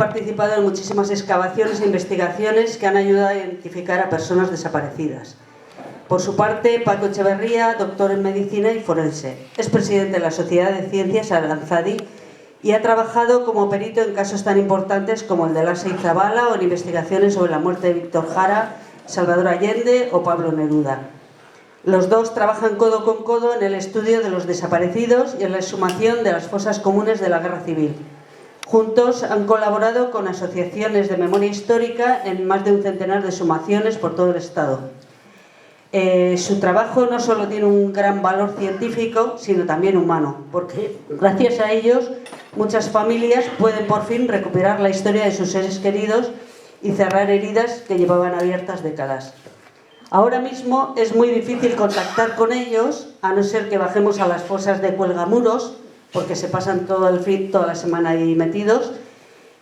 participado en muchísimas excavaciones e investigaciones que han ayudado a identificar a personas desaparecidas. Por su parte, Paco Echeverría, doctor en Medicina y forense. Es presidente de la Sociedad de Ciencias Aranzadi y ha trabajado como perito en casos tan importantes como el de Lasa y Zabala o en investigaciones sobre la muerte de Víctor Jara, Salvador Allende o Pablo Neruda. Los dos trabajan codo con codo en el estudio de los desaparecidos y en la exhumación de las fosas comunes de la Guerra Civil. Juntos han colaborado con asociaciones de memoria histórica en más de un centenar de exhumaciones por todo el Estado. Su trabajo no solo tiene un gran valor científico, sino también humano, porque gracias a ellos muchas familias pueden por fin recuperar la historia de sus seres queridos y cerrar heridas que llevaban abiertas décadas. Ahora mismo es muy difícil contactar con ellos, a no ser que bajemos a las fosas de Cuelgamuros, porque se pasan toda la semana ahí metidos,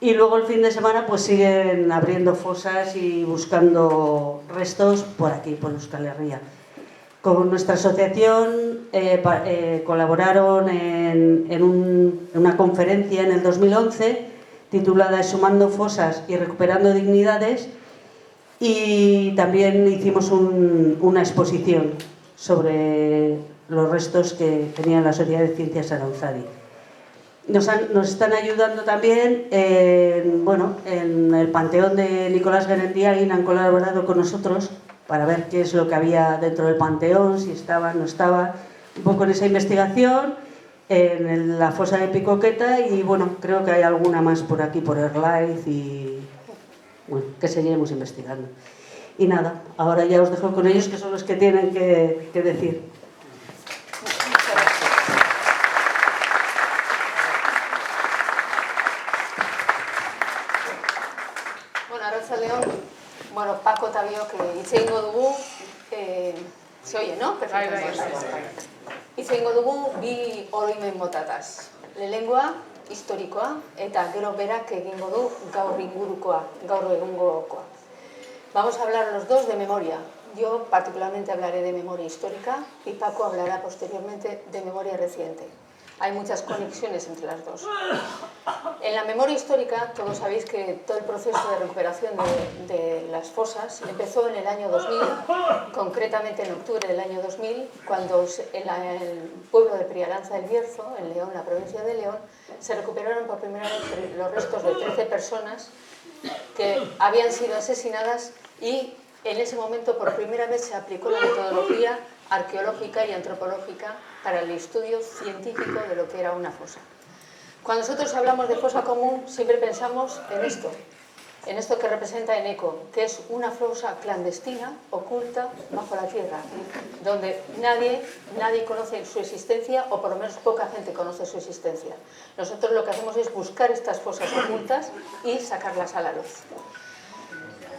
y luego el fin de semana pues siguen abriendo fosas y buscando restos por aquí, por Euskal Herria. Con nuestra asociación colaboraron en una conferencia en el 2011 titulada Exhumando fosas y recuperando dignidades, y también hicimos una exposición sobre los restos que tenía la Sociedad de Ciencias Aranzadi. Nos están ayudando también en el Panteón de Nicolás Guerendiain. Han colaborado con nosotros para ver qué es lo que había dentro del Panteón, si estaba, no estaba, un poco en esa investigación, en la fosa de Picoqueta, y bueno, creo que hay alguna más por aquí, por Erlaiz, y bueno, que seguiremos investigando. Y nada, ahora ya os dejo con ellos, que son los que tienen que decir. Bueno, Paco tabio que hitz egingo dugu, se oye, ¿no? Perfecto. Hitz egingo dugu bi oroimen motataz. Lehenengoa, historikoa, eta gero berak egingo du gaur ingurukoa, gaur egungokoa. Vamos a hablar los dos de memoria. Yo particularmente hablaré de memoria histórica y Paco hablará posteriormente de memoria reciente. Hay muchas conexiones entre las dos. En la memoria histórica, todos sabéis que todo el proceso de recuperación de las fosas empezó en el año 2000, concretamente en octubre del año 2000, cuando en el pueblo de Priaranza del Bierzo, en León, la provincia de León, se recuperaron por primera vez los restos de 13 personas que habían sido asesinadas, y en ese momento por primera vez se aplicó la metodología arqueológica y antropológica para el estudio científico de lo que era una fosa. Cuando nosotros hablamos de fosa común, siempre pensamos en esto que representa Eneco, que es una fosa clandestina, oculta, bajo la tierra, donde nadie conoce su existencia, o por lo menos poca gente conoce su existencia. Nosotros lo que hacemos es buscar estas fosas ocultas y sacarlas a la luz.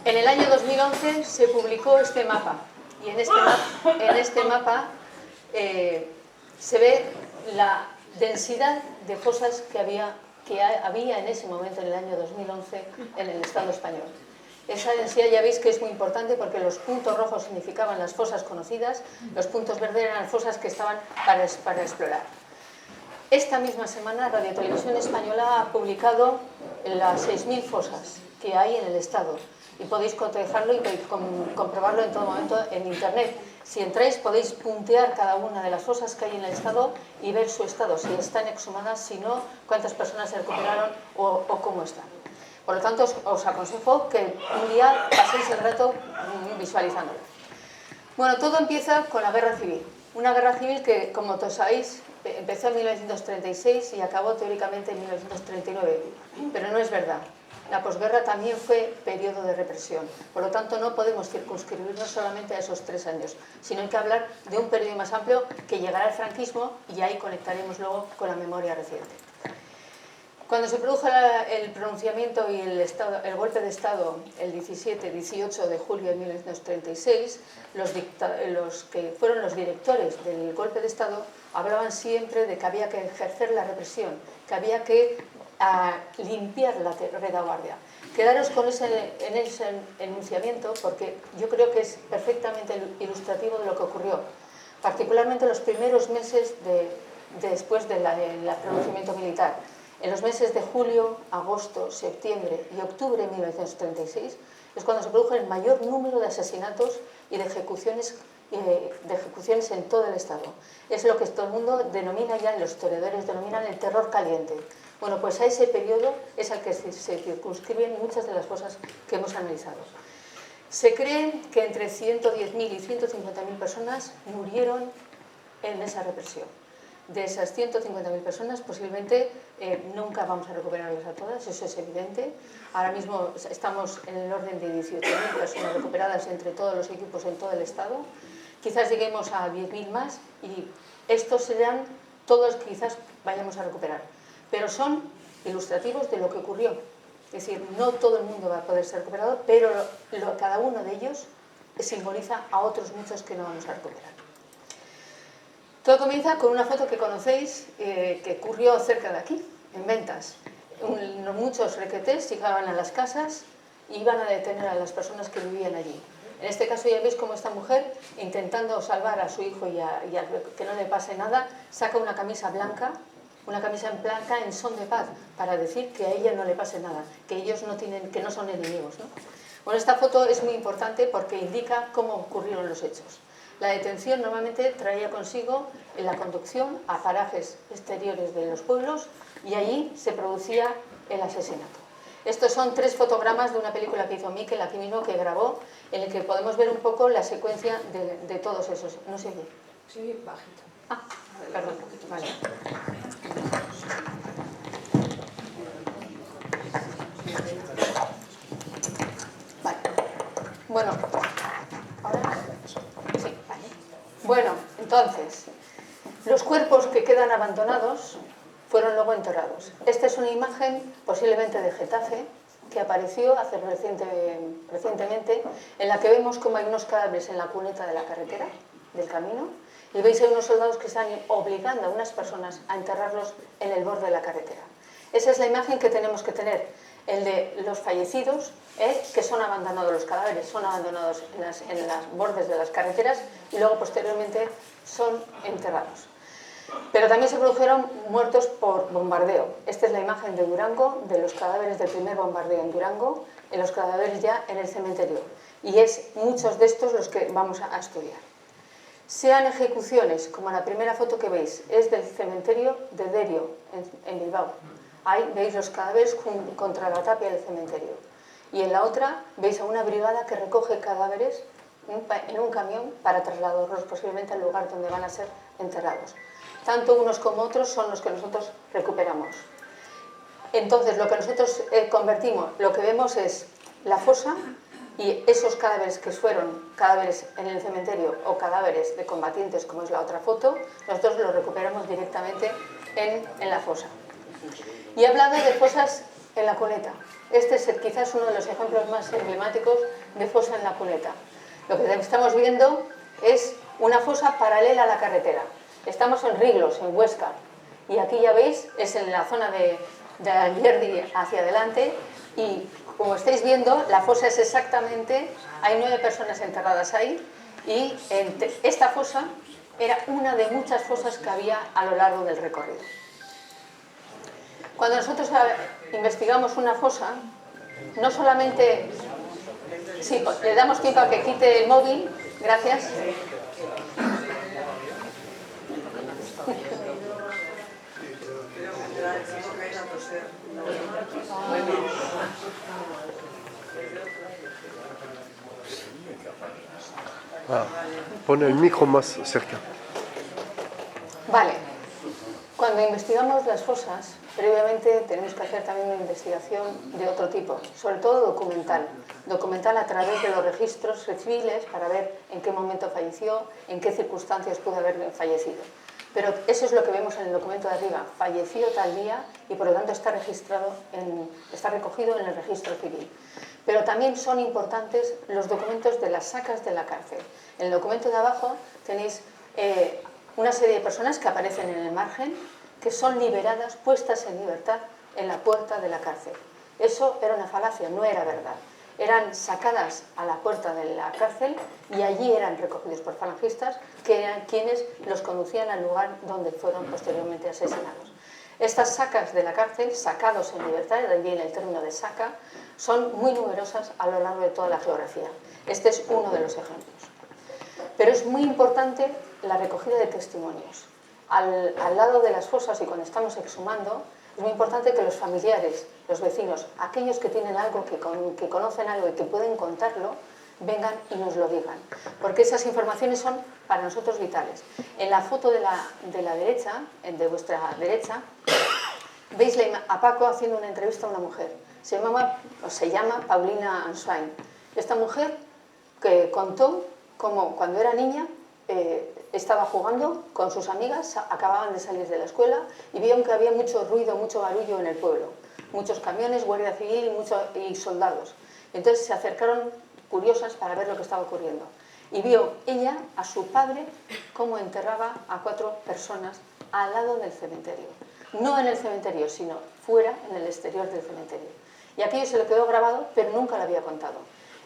En el año 2011 se publicó este mapa, y en este mapa se ve la densidad de fosas que había en ese momento, en el año 2011, en el Estado español. Esa densidad ya veis que es muy importante, porque los puntos rojos significaban las fosas conocidas, los puntos verdes eran las fosas que estaban para explorar. Esta misma semana Radio Televisión Española ha publicado las 6.000 fosas que hay en el Estado, y podéis cotejarlo y comprobarlo en todo momento en Internet. Si entráis podéis puntear cada una de las fosas que hay en el Estado y ver su estado, si están exhumadas, si no, cuántas personas se recuperaron o cómo están. Por lo tanto, os aconsejo que un día paséis el rato visualizándolo. Bueno, todo empieza con la Guerra Civil. Una guerra civil que, como todos sabéis, empezó en 1936 y acabó teóricamente en 1939, pero no es verdad. La posguerra también fue periodo de represión, por lo tanto no podemos circunscribirnos solamente a esos 3 años, sino hay que hablar de un periodo más amplio que llegará al franquismo, y ahí conectaremos luego con la memoria reciente. Cuando se produjo el pronunciamiento y el golpe de Estado el 17-18 de julio de 1936, los que fueron los directores del golpe de Estado hablaban siempre de que había que ejercer la represión, que había que limpiar la retaguardia. Quedaros con ese enunciamiento, porque yo creo que es perfectamente ilustrativo de lo que ocurrió, particularmente los primeros meses después del pronunciamiento militar. En los meses de julio, agosto, septiembre y octubre de 1936 es cuando se produjo el mayor número de asesinatos y de ejecuciones en todo el Estado. Es lo que todo el mundo denomina ya, los historiadores denominan el terror caliente. Bueno, pues a ese periodo es al que se circunscriben muchas de las cosas que hemos analizado. Se cree que entre 110.000 y 150.000 personas murieron en esa represión. De esas 150.000 personas, posiblemente nunca vamos a recuperarlas a todas, eso es evidente. Ahora mismo estamos en el orden de 18.000 personas recuperadas entre todos los equipos en todo el Estado. Quizás lleguemos a 10.000 más y estos serán todos que quizás vayamos a recuperar. Pero son ilustrativos de lo que ocurrió. Es decir, no todo el mundo va a poder ser recuperado, pero cada uno de ellos simboliza a otros muchos que no vamos a recuperar. Todo comienza con una foto que conocéis, que ocurrió cerca de aquí, en Ventas. Muchos requetés llegaban a las casas y iban a detener a las personas que vivían allí. En este caso ya veis cómo esta mujer, intentando salvar a su hijo y que no le pase nada, saca una camisa blanca en son de paz, para decir que a ella no le pase nada, que ellos que no son enemigos, ¿no? Bueno, esta foto es muy importante porque indica cómo ocurrieron los hechos. La detención normalmente traía consigo la conducción a parajes exteriores de los pueblos y allí se producía el asesinato. Estos son 3 fotogramas de una película que hizo Mikel Aquimino, que grabó, en el que podemos ver un poco la secuencia de todos esos. No sé qué. Sí, bajito. Ah, perdón, vale. Vale. Bueno, ahora sí, vale. Bueno, entonces, los cuerpos que quedan abandonados fueron luego enterrados. Esta es una imagen posiblemente de Getafe, que apareció recientemente, en la que vemos como hay unos cadáveres en la cuneta de la carretera, del camino, y veis hay unos soldados que están obligando a unas personas a enterrarlos en el borde de la carretera. Esa es la imagen que tenemos que tener, el de los fallecidos, que son abandonados, los cadáveres son abandonados en los bordes de las carreteras y luego posteriormente son enterrados. Pero también se produjeron muertos por bombardeo. Esta es la imagen de Durango, de los cadáveres del primer bombardeo en Durango, en los cadáveres ya en el cementerio. Y es muchos de estos los que vamos a estudiar. Sean ejecuciones, como la primera foto que veis, es del cementerio de Derio, en Bilbao. Ahí veis los cadáveres contra la tapia del cementerio. Y en la otra veis a una brigada que recoge cadáveres en un camión para trasladarlos posiblemente al lugar donde van a ser enterrados. Tanto unos como otros son los que nosotros recuperamos. Entonces, lo que nosotros convertimos, lo que vemos es la fosa y esos cadáveres que fueron cadáveres en el cementerio o cadáveres de combatientes, como es la otra foto, nosotros los recuperamos directamente en la fosa. Y he hablado de fosas en la cuneta. Este es quizás uno de los ejemplos más emblemáticos de fosa en la cuneta. Lo que estamos viendo es una fosa paralela a la carretera. Estamos en Riglos, en Huesca, y aquí ya veis, es en la zona de Alberdi hacia adelante, y como estáis viendo, la fosa es exactamente, hay 9 personas enterradas ahí, y esta fosa era una de muchas fosas que había a lo largo del recorrido. Cuando nosotros investigamos una fosa, no solamente... Sí, le damos tiempo a que quite el móvil, gracias. Pone el micro más cerca. Vale. Cuando investigamos las fosas, previamente tenemos que hacer también una investigación de otro tipo, sobre todo documental. Documental a través de los registros civiles para ver en qué momento falleció, en qué circunstancias pudo haber fallecido. Pero eso es lo que vemos en el documento de arriba. Falleció tal día y por lo tanto está recogido en el registro civil. Pero también son importantes los documentos de las sacas de la cárcel. En el documento de abajo tenéis una serie de personas que aparecen en el margen, que son liberadas, puestas en libertad en la puerta de la cárcel. Eso era una falacia, no era verdad. Eran sacadas a la puerta de la cárcel y allí eran recogidos por falangistas, que eran quienes los conducían al lugar donde fueron posteriormente asesinados. Estas sacas de la cárcel, sacados en libertad, de ahí viene el término de saca, son muy numerosas a lo largo de toda la geografía. Este es uno de los ejemplos. Pero es muy importante la recogida de testimonios. Al lado de las fosas y cuando estamos exhumando, es muy importante que los familiares, los vecinos, aquellos que tienen algo, que conocen algo y que pueden contarlo, vengan y nos lo digan. Porque esas informaciones son para nosotros vitales. En la foto de la derecha, de vuestra derecha, veis a Paco haciendo una entrevista a una mujer. Se llama Paulina Answain. Esta mujer que contó cómo cuando era niña estaba jugando con sus amigas, acababan de salir de la escuela y vieron que había mucho ruido, mucho barullo en el pueblo. Muchos camiones, guardia civil y soldados. Entonces se acercaron curiosas para ver lo que estaba ocurriendo. Y vio ella a su padre cómo enterraba a 4 personas al lado del cementerio. No en el cementerio, sino fuera, en el exterior del cementerio. Y aquello se le quedó grabado, pero nunca lo había contado.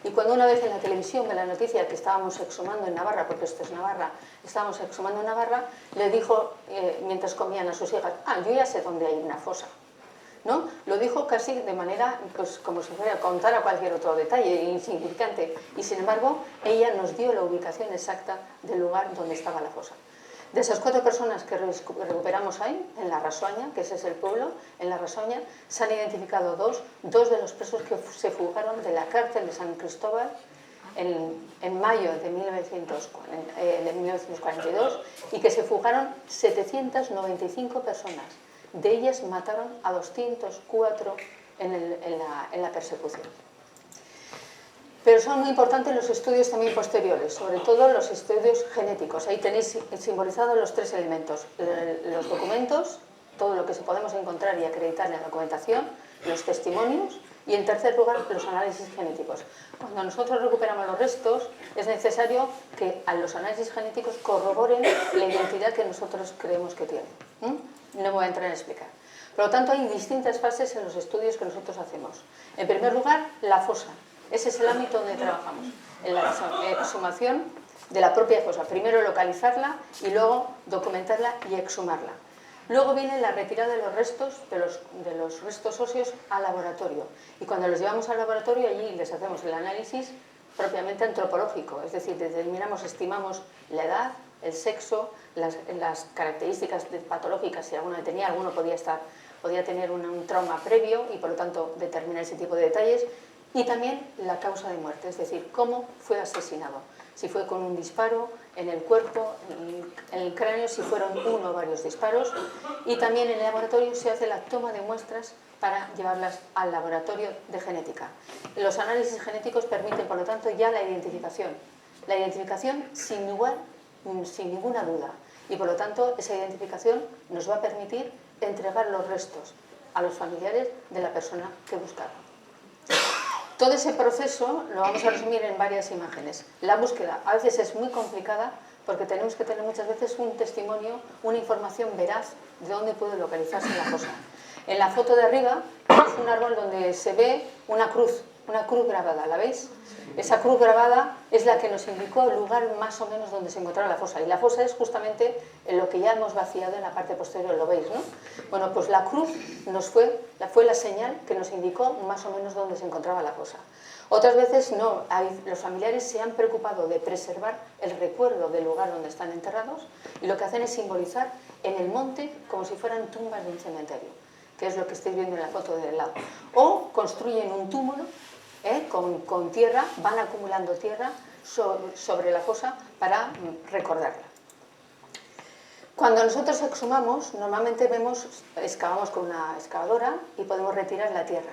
Y cuando una vez en la televisión ve la noticia que estábamos exhumando en Navarra, porque esto es Navarra, estábamos exhumando en Navarra, le dijo, mientras comían a sus hijas, yo ya sé dónde hay una fosa. ¿No? Lo dijo casi de manera, pues como si fuera a contar a cualquier otro detalle insignificante. Y sin embargo, ella nos dio la ubicación exacta del lugar donde estaba la fosa. De esas 4 personas que recuperamos ahí, en La Rasoña, que ese es el pueblo, en La Rasoña, se han identificado dos de los presos que se fugaron de la cárcel de San Cristóbal en mayo de 1942 y que se fugaron 795 personas. De ellas mataron a 204 en la persecución. Pero son muy importantes los estudios también posteriores, sobre todo los estudios genéticos. Ahí tenéis simbolizados los 3 elementos: los documentos, todo lo que podemos encontrar y acreditar en la documentación, los testimonios y, en tercer lugar, los análisis genéticos. Cuando nosotros recuperamos los restos, es necesario que a los análisis genéticos corroboren la identidad que nosotros creemos que tienen. No me voy a entrar en explicar. Por lo tanto, hay distintas fases en los estudios que nosotros hacemos. En primer lugar, la fosa. Ese es el ámbito donde trabajamos, en la exhumación de la propia fosa. Primero localizarla y luego documentarla y exhumarla. Luego viene la retirada de los restos, de los restos óseos al laboratorio. Y cuando los llevamos al laboratorio, allí les hacemos el análisis propiamente antropológico. Es decir, determinamos, estimamos la edad, el sexo, las características patológicas, si alguno tenía, alguno podía tener un trauma previo y por lo tanto determinar ese tipo de detalles. Y también la causa de muerte, es decir, cómo fue asesinado. Si fue con un disparo en el cuerpo, en el cráneo, si fueron 1 o varios disparos. Y también en el laboratorio se hace la toma de muestras para llevarlas al laboratorio de genética. Los análisis genéticos permiten, por lo tanto, ya la identificación. La identificación sin ninguna duda. Y por lo tanto, esa identificación nos va a permitir entregar los restos a los familiares de la persona que buscaron. Todo ese proceso lo vamos a resumir en varias imágenes. La búsqueda a veces es muy complicada porque tenemos que tener muchas veces un testimonio, una información veraz de dónde puede localizarse la fosa. En la foto de arriba es un árbol donde se ve una cruz grabada, ¿la veis? Esa cruz grabada es la que nos indicó el lugar más o menos donde se encontraba la fosa. Y la fosa es justamente en lo que ya hemos vaciado en la parte posterior, lo veis, ¿no? Bueno, pues la cruz fue la señal que nos indicó más o menos dónde se encontraba la fosa. Otras veces no, los familiares se han preocupado de preservar el recuerdo del lugar donde están enterrados y lo que hacen es simbolizar en el monte como si fueran tumbas de un cementerio, que es lo que estáis viendo en la foto del lado. O construyen un túmulo con tierra, van acumulando tierra sobre la fosa para recordarla. Cuando nosotros exhumamos, normalmente excavamos con una excavadora y podemos retirar la tierra.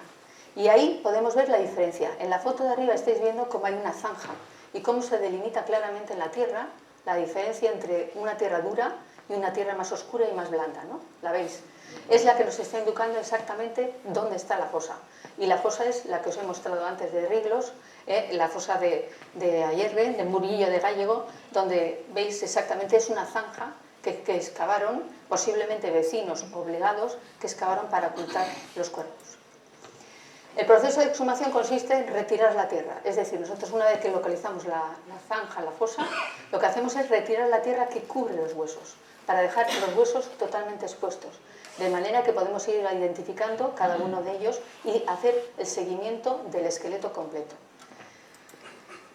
Y ahí podemos ver la diferencia. En la foto de arriba estáis viendo cómo hay una zanja y cómo se delimita claramente en la tierra la diferencia entre una tierra dura y una tierra más oscura y más blanda, ¿no? ¿La veis? Es la que nos está indicando exactamente dónde está la fosa. Y la fosa es la que os he mostrado antes de Riglos, la fosa de Ayerbe, de Murillo de Gállego, donde veis exactamente, es una zanja que excavaron, posiblemente vecinos obligados, que excavaron para ocultar los cuerpos. El proceso de exhumación consiste en retirar la tierra, es decir, nosotros una vez que localizamos la zanja, la fosa, lo que hacemos es retirar la tierra que cubre los huesos, para dejar los huesos totalmente expuestos, de manera que podemos ir identificando cada uno de ellos y hacer el seguimiento del esqueleto completo.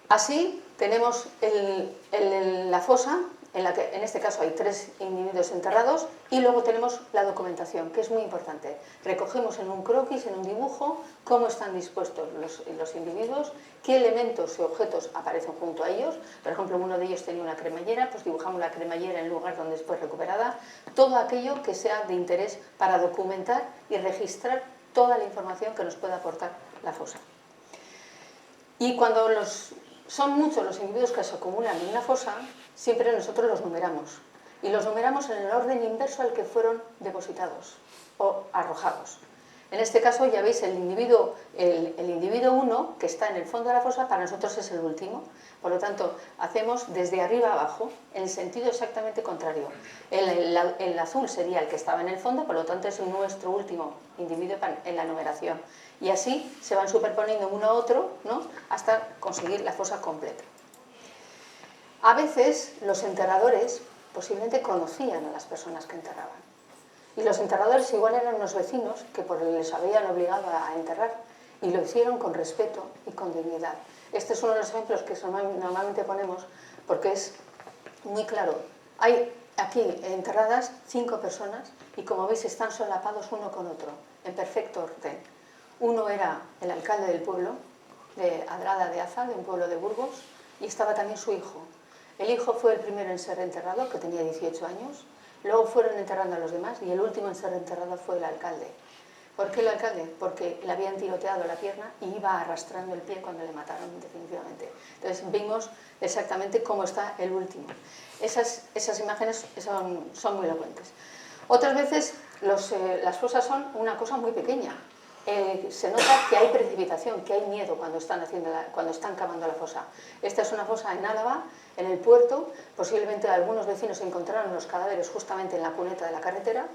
Así tenemos la fosa, en la que en este caso hay 3 individuos enterrados, y luego tenemos la documentación, que es muy importante. Recogemos en un croquis, en un dibujo, cómo están dispuestos los individuos, qué elementos y objetos aparecen junto a ellos. Por ejemplo, uno de ellos tenía una cremallera, pues dibujamos la cremallera en el lugar donde fue recuperada. Todo aquello que sea de interés para documentar y registrar toda la información que nos pueda aportar la fosa. Y cuando son muchos los individuos que se acumulan en una fosa, siempre nosotros los numeramos. Y los numeramos en el orden inverso al que fueron depositados o arrojados. En este caso, ya veis, el individuo 1, que está en el fondo de la fosa, para nosotros es el último. Por lo tanto, hacemos desde arriba a abajo, en el sentido exactamente contrario. El azul sería el que estaba en el fondo, por lo tanto es nuestro último individuo en la numeración. Y así se van superponiendo uno a otro, ¿no?, hasta conseguir la fosa completa. A veces los enterradores posiblemente conocían a las personas que enterraban. Y los enterradores igual eran unos vecinos que les habían obligado a enterrar, y lo hicieron con respeto y con dignidad. Este es uno de los ejemplos que normalmente ponemos porque es muy claro. Hay aquí enterradas 5 personas y, como veis, están solapados uno con otro, en perfecto orden. Uno era el alcalde del pueblo, de Adrada de Aza, de un pueblo de Burgos, y estaba también su hijo. El hijo fue el primero en ser enterrado, que tenía 18 años, luego fueron enterrando a los demás, y el último en ser enterrado fue el alcalde. ¿Por qué el alcalde? Porque le habían tiroteado la pierna y iba arrastrando el pie cuando le mataron definitivamente. Entonces vimos exactamente cómo está el último. Esas imágenes son muy elocuentes. Otras veces las fosas son una cosa muy pequeña. Se nota que hay precipitación, que hay miedo cuando están cavando la fosa. Esta es una fosa en Álava, en el puerto. Posiblemente algunos vecinos encontraron los cadáveres justamente en la cuneta de la carretera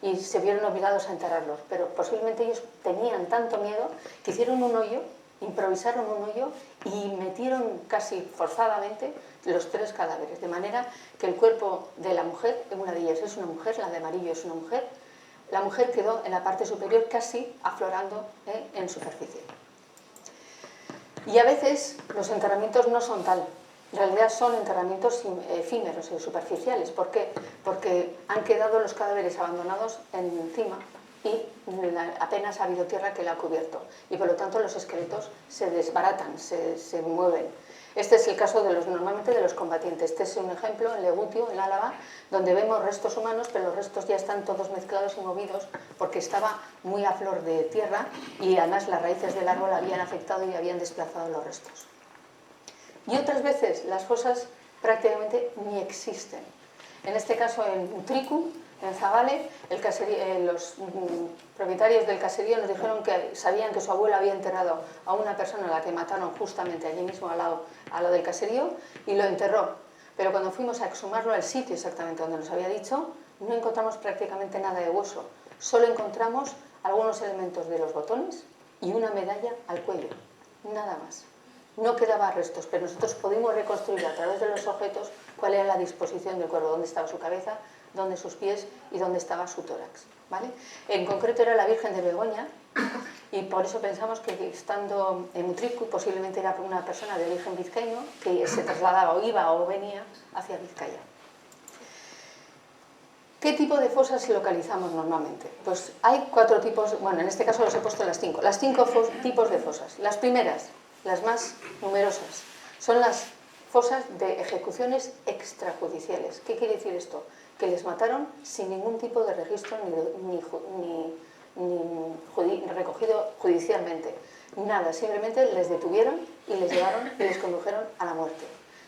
y se vieron obligados a enterrarlos, pero posiblemente ellos tenían tanto miedo que hicieron un hoyo, improvisaron un hoyo y metieron casi forzadamente los 3 cadáveres, de manera que el cuerpo de la mujer, una de ellas es una mujer, la de amarillo es una mujer, la mujer quedó en la parte superior casi aflorando en superficie. Y a veces los enterramientos no son tal. En realidad son enterramientos efímeros y superficiales. ¿Por qué? Porque han quedado los cadáveres abandonados encima y apenas ha habido tierra que la ha cubierto. Y por lo tanto los esqueletos se desbaratan, se mueven. Este es el caso normalmente de los combatientes. Este es un ejemplo en Legutio, en Álava, donde vemos restos humanos, pero los restos ya están todos mezclados y movidos porque estaba muy a flor de tierra y además las raíces del árbol habían afectado y habían desplazado los restos. Y otras veces las fosas prácticamente ni existen. En este caso en Utricu, en Zabale, los propietarios del caserío nos dijeron que sabían que su abuela había enterrado a una persona a la que mataron justamente allí mismo al lado del caserío, y lo enterró. Pero cuando fuimos a exhumarlo al sitio exactamente donde nos había dicho, no encontramos prácticamente nada de hueso. Solo encontramos algunos elementos de los botones y una medalla al cuello. Nada más. No quedaba restos, pero nosotros pudimos reconstruir a través de los objetos cuál era la disposición del cuerpo, dónde estaba su cabeza, dónde sus pies y dónde estaba su tórax, ¿vale? En concreto era la Virgen de Begoña, y por eso pensamos que estando en Utricu posiblemente era una persona de origen vizcaíno que se trasladaba o iba o venía hacia Vizcaya. ¿Qué tipo de fosas localizamos normalmente? Pues hay 4 tipos, bueno, en este caso los he puesto las 5 tipos de fosas. Las primeras, las más numerosas, son las fosas de ejecuciones extrajudiciales. ¿Qué quiere decir esto? Que les mataron sin ningún tipo de registro ni recogido judicialmente. Nada, simplemente les detuvieron y les llevaron y les condujeron a la muerte.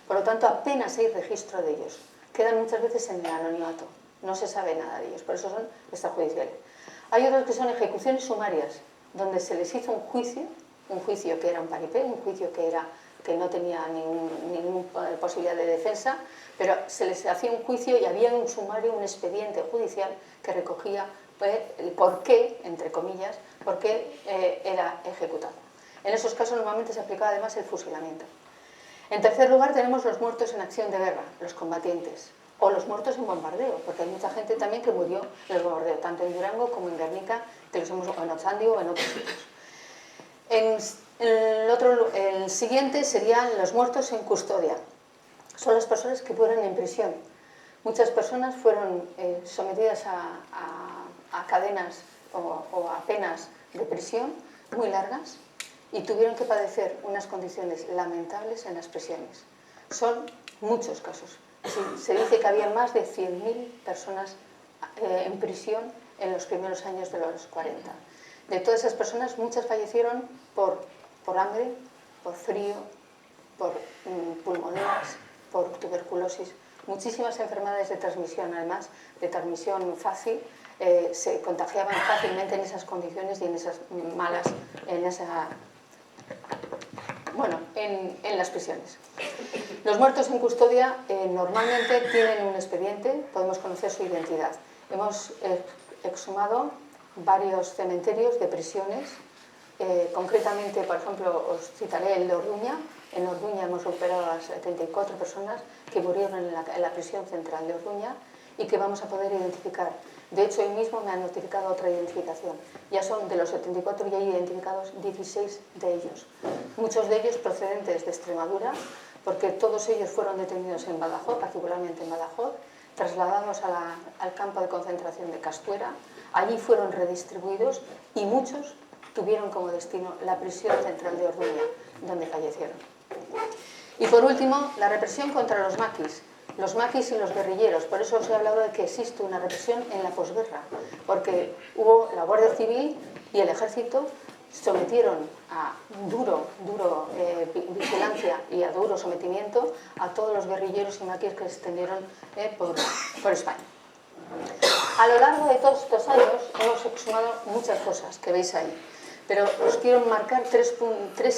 Por lo tanto, apenas hay registro de ellos. Quedan muchas veces en el anonimato. No se sabe nada de ellos, por eso son extrajudiciales. Hay otros que son ejecuciones sumarias, donde se les hizo un juicio que era un paripé, un juicio que no tenía ninguna posibilidad de defensa, pero se les hacía un juicio y había un sumario, un expediente judicial que recogía el por qué, entre comillas, porque era ejecutado. En esos casos normalmente se aplicaba además el fusilamiento. En tercer lugar tenemos los muertos en acción de guerra, los combatientes, o los muertos en bombardeo, porque hay mucha gente también que murió en el bombardeo, tanto en Durango como en Guernica, que los hemos, o en Otxandio o en otros sitios. El siguiente serían los muertos en custodia. Son las personas que mueren en prisión. Muchas personas fueron sometidas a cadenas o a penas de prisión muy largas y tuvieron que padecer unas condiciones lamentables en las prisiones. Son muchos casos. Se dice que había más de 100.000 personas en prisión en los primeros años de los 40. De todas esas personas, muchas fallecieron por hambre, por frío, por pulmonías, por tuberculosis. Muchísimas enfermedades de transmisión, además, de transmisión fácil, se contagiaban fácilmente en esas condiciones y en esas malas, en las prisiones. Los muertos en custodia normalmente tienen un expediente, podemos conocer su identidad. Hemos exhumado varios cementerios de prisiones, concretamente, por ejemplo, os citaré el de Orduña. En Orduña hemos recuperado a 74 personas que murieron en la prisión central de Orduña y que vamos a poder identificar. De hecho, hoy mismo me han notificado otra identificación. Ya son de los 74 y hay identificados 16 de ellos. Muchos de ellos procedentes de Extremadura, porque todos ellos fueron detenidos en Badajoz, particularmente en Badajoz, trasladados al campo de concentración de Castuera. Allí fueron redistribuidos y muchos tuvieron como destino la prisión central de Orduña, donde fallecieron. Y por último, la represión contra los maquis y los guerrilleros. Por eso os he hablado de que existe una represión en la posguerra, porque hubo la Guardia Civil y el Ejército sometieron a duro vigilancia y a duro sometimiento a todos los guerrilleros y maquis que se extendieron por España. A lo largo de todos estos años hemos exhumado muchas cosas que veis ahí, pero os quiero marcar tres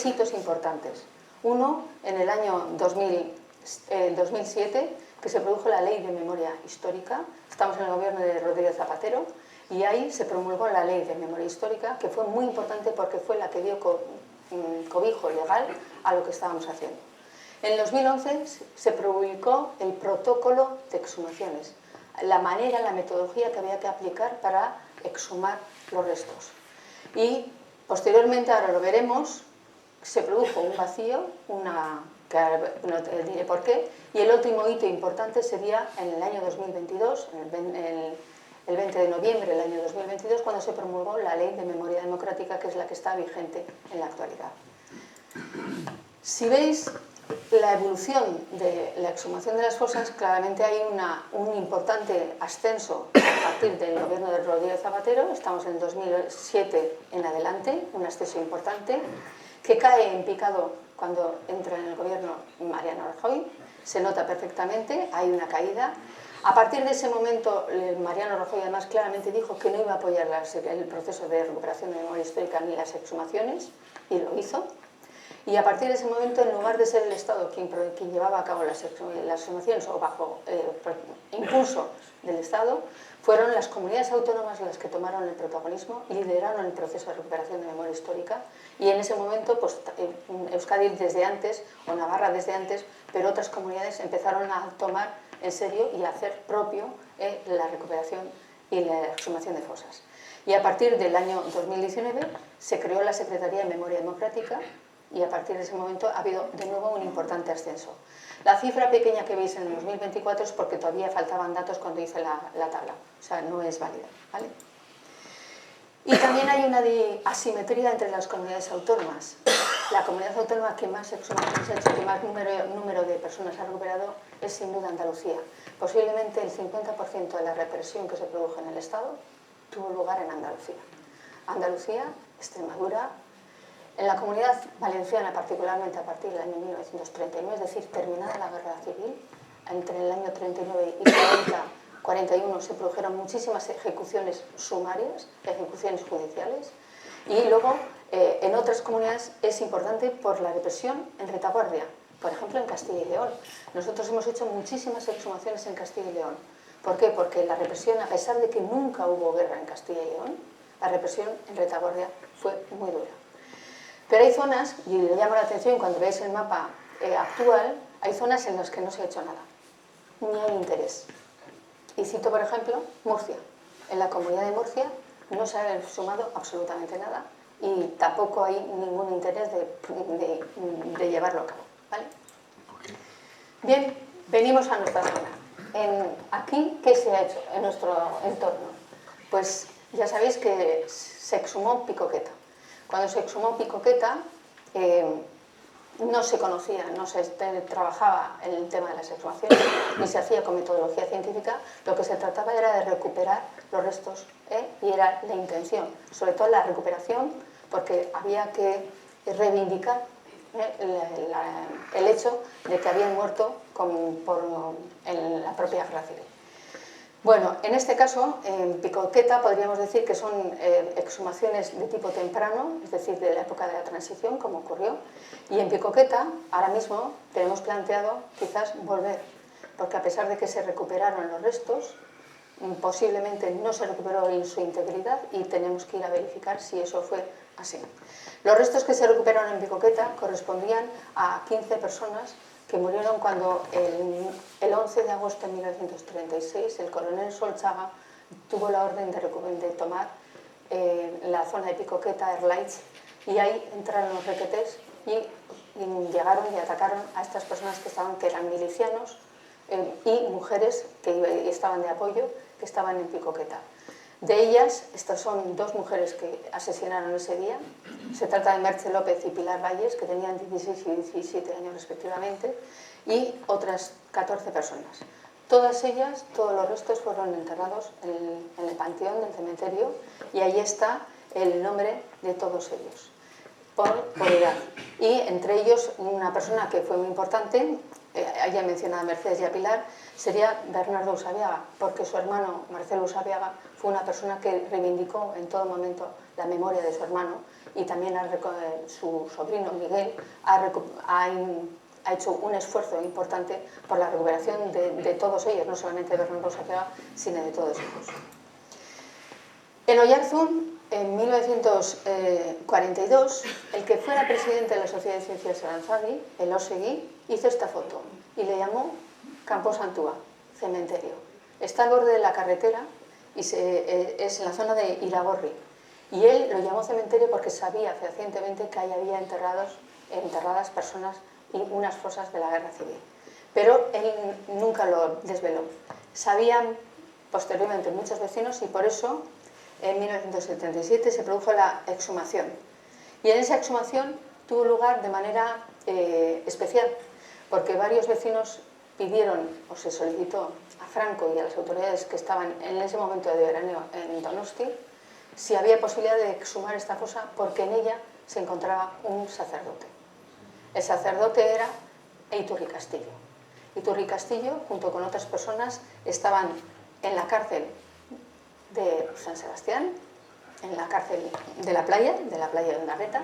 hitos importantes. Uno, en el año 2007, que se produjo la Ley de Memoria Histórica. Estamos en el gobierno de Rodríguez Zapatero y ahí se promulgó la Ley de Memoria Histórica, que fue muy importante porque fue la que dio cobijo legal a lo que estábamos haciendo. En el 2011 se publicó el protocolo de exhumaciones, la metodología que había que aplicar para exhumar los restos. Y posteriormente, ahora lo veremos, se produjo un vacío, que no te diré por qué, y el último hito importante sería en el año 2022, el 20 de noviembre del año 2022, cuando se promulgó la Ley de Memoria Democrática, que es la que está vigente en la actualidad. Si veis la evolución de la exhumación de las fosas, claramente hay un importante ascenso a partir del gobierno de Rodríguez Zapatero. Estamos en 2007 en adelante, un ascenso importante, que cae en picado cuando entra en el gobierno Mariano Rajoy. Se nota perfectamente, hay una caída. A partir de ese momento, Mariano Rajoy además claramente dijo que no iba a apoyar el proceso de recuperación de memoria histórica ni las exhumaciones, y lo hizo. Y a partir de ese momento, en lugar de ser el Estado quien llevaba a cabo las exhumaciones o bajo impulso del Estado, fueron las comunidades autónomas las que tomaron el protagonismo y lideraron el proceso de recuperación de memoria histórica. Y en ese momento, pues, Euskadi desde antes, o Navarra desde antes, pero otras comunidades empezaron a tomar en serio y a hacer propio la recuperación y la exhumación de fosas. Y a partir del año 2019 se creó la Secretaría de Memoria Democrática, y a partir de ese momento ha habido de nuevo un importante ascenso. La cifra pequeña que veis en el 2024 es porque todavía faltaban datos cuando hice la tabla, o sea, no es válida, ¿vale? Y también hay una asimetría entre las comunidades autónomas. La comunidad autónoma que más exhumaciones ha hecho, que más número de personas ha recuperado, es sin duda Andalucía. Posiblemente el 50% de la represión que se produjo en el Estado tuvo lugar en Andalucía. Andalucía, Extremadura. En la Comunidad Valenciana, particularmente a partir del año 1939, es decir, terminada la Guerra Civil, entre el año 39 y 41 se produjeron muchísimas ejecuciones sumarias, ejecuciones judiciales, y luego en otras comunidades es importante por la represión en retaguardia, por ejemplo en Castilla y León. Nosotros hemos hecho muchísimas exhumaciones en Castilla y León. ¿Por qué? Porque la represión, a pesar de que nunca hubo guerra en Castilla y León, la represión en retaguardia fue muy dura. Pero hay zonas, y le llamo la atención cuando veis el mapa actual, hay zonas en las que no se ha hecho nada, ni hay interés. Y cito, por ejemplo, Murcia. En la comunidad de Murcia no se ha sumado absolutamente nada y tampoco hay ningún interés de llevarlo a cabo, ¿vale? Bien, venimos a nuestra zona. Aquí, ¿qué se ha hecho en nuestro entorno? Pues ya sabéis que se exhumó Picoqueta. Cuando se exhumó Picoqueta, no se conocía, no se trabajaba el tema de las exhumaciones, ni se hacía con metodología científica. Lo que se trataba era de recuperar los restos, y era la intención, sobre todo la recuperación, porque había que reivindicar el hecho de que habían muerto en la propia guerra civil. Bueno, en este caso, en Picoqueta podríamos decir que son exhumaciones de tipo temprano, es decir, de la época de la transición, como ocurrió, y en Picoqueta, ahora mismo, tenemos planteado quizás volver, porque a pesar de que se recuperaron los restos, posiblemente no se recuperó en su integridad y tenemos que ir a verificar si eso fue así. Los restos que se recuperaron en Picoqueta correspondían a 15 personas que murieron cuando el 11 de agosto de 1936 el coronel Solchaga tuvo la orden de tomar la zona de Picoqueta, Erlaich, y ahí entraron los requetés y llegaron y atacaron a estas personas que eran milicianos y mujeres que estaban de apoyo, que estaban en Picoqueta. De ellas, estas son 2 mujeres que asesinaron ese día. Se trata de Merche López y Pilar Valles, que tenían 16 y 17 años respectivamente, y otras 14 personas. Todas ellas, todos los restos fueron enterrados en el panteón del cementerio, y ahí está el nombre de todos ellos, por edad. Y entre ellos, una persona que fue muy importante, ya mencionada Mercedes y a Pilar, sería Bernardo Usabiaga, porque su hermano Marcelo Usabiaga fue una persona que reivindicó en todo momento la memoria de su hermano, y también su sobrino Miguel ha hecho un esfuerzo importante por la recuperación de todos ellos, no solamente de Bernardo Usabiaga, sino de todos ellos. En Oyarzún, en 1942, el que fuera presidente de la Sociedad de Ciencias Aranzadi, el Osegui, hizo esta foto y le llamó Campo Santúa, cementerio. Está al borde de la carretera y es en la zona de Iragorri. Y él lo llamó cementerio porque sabía fehacientemente que ahí había enterradas personas y unas fosas de la guerra civil. Pero él nunca lo desveló. Sabían posteriormente muchos vecinos, y por eso en 1977 se produjo la exhumación. Y en esa exhumación tuvo lugar de manera especial, porque varios vecinos pidieron, o se solicitó a Franco y a las autoridades que estaban en ese momento de veraneo en Donosti, si había posibilidad de exhumar esta fosa, porque en ella se encontraba un sacerdote. El sacerdote era Iturri Castillo. Iturri Castillo, junto con otras personas, estaban en la cárcel de San Sebastián, en la cárcel de la playa de Ondarreta,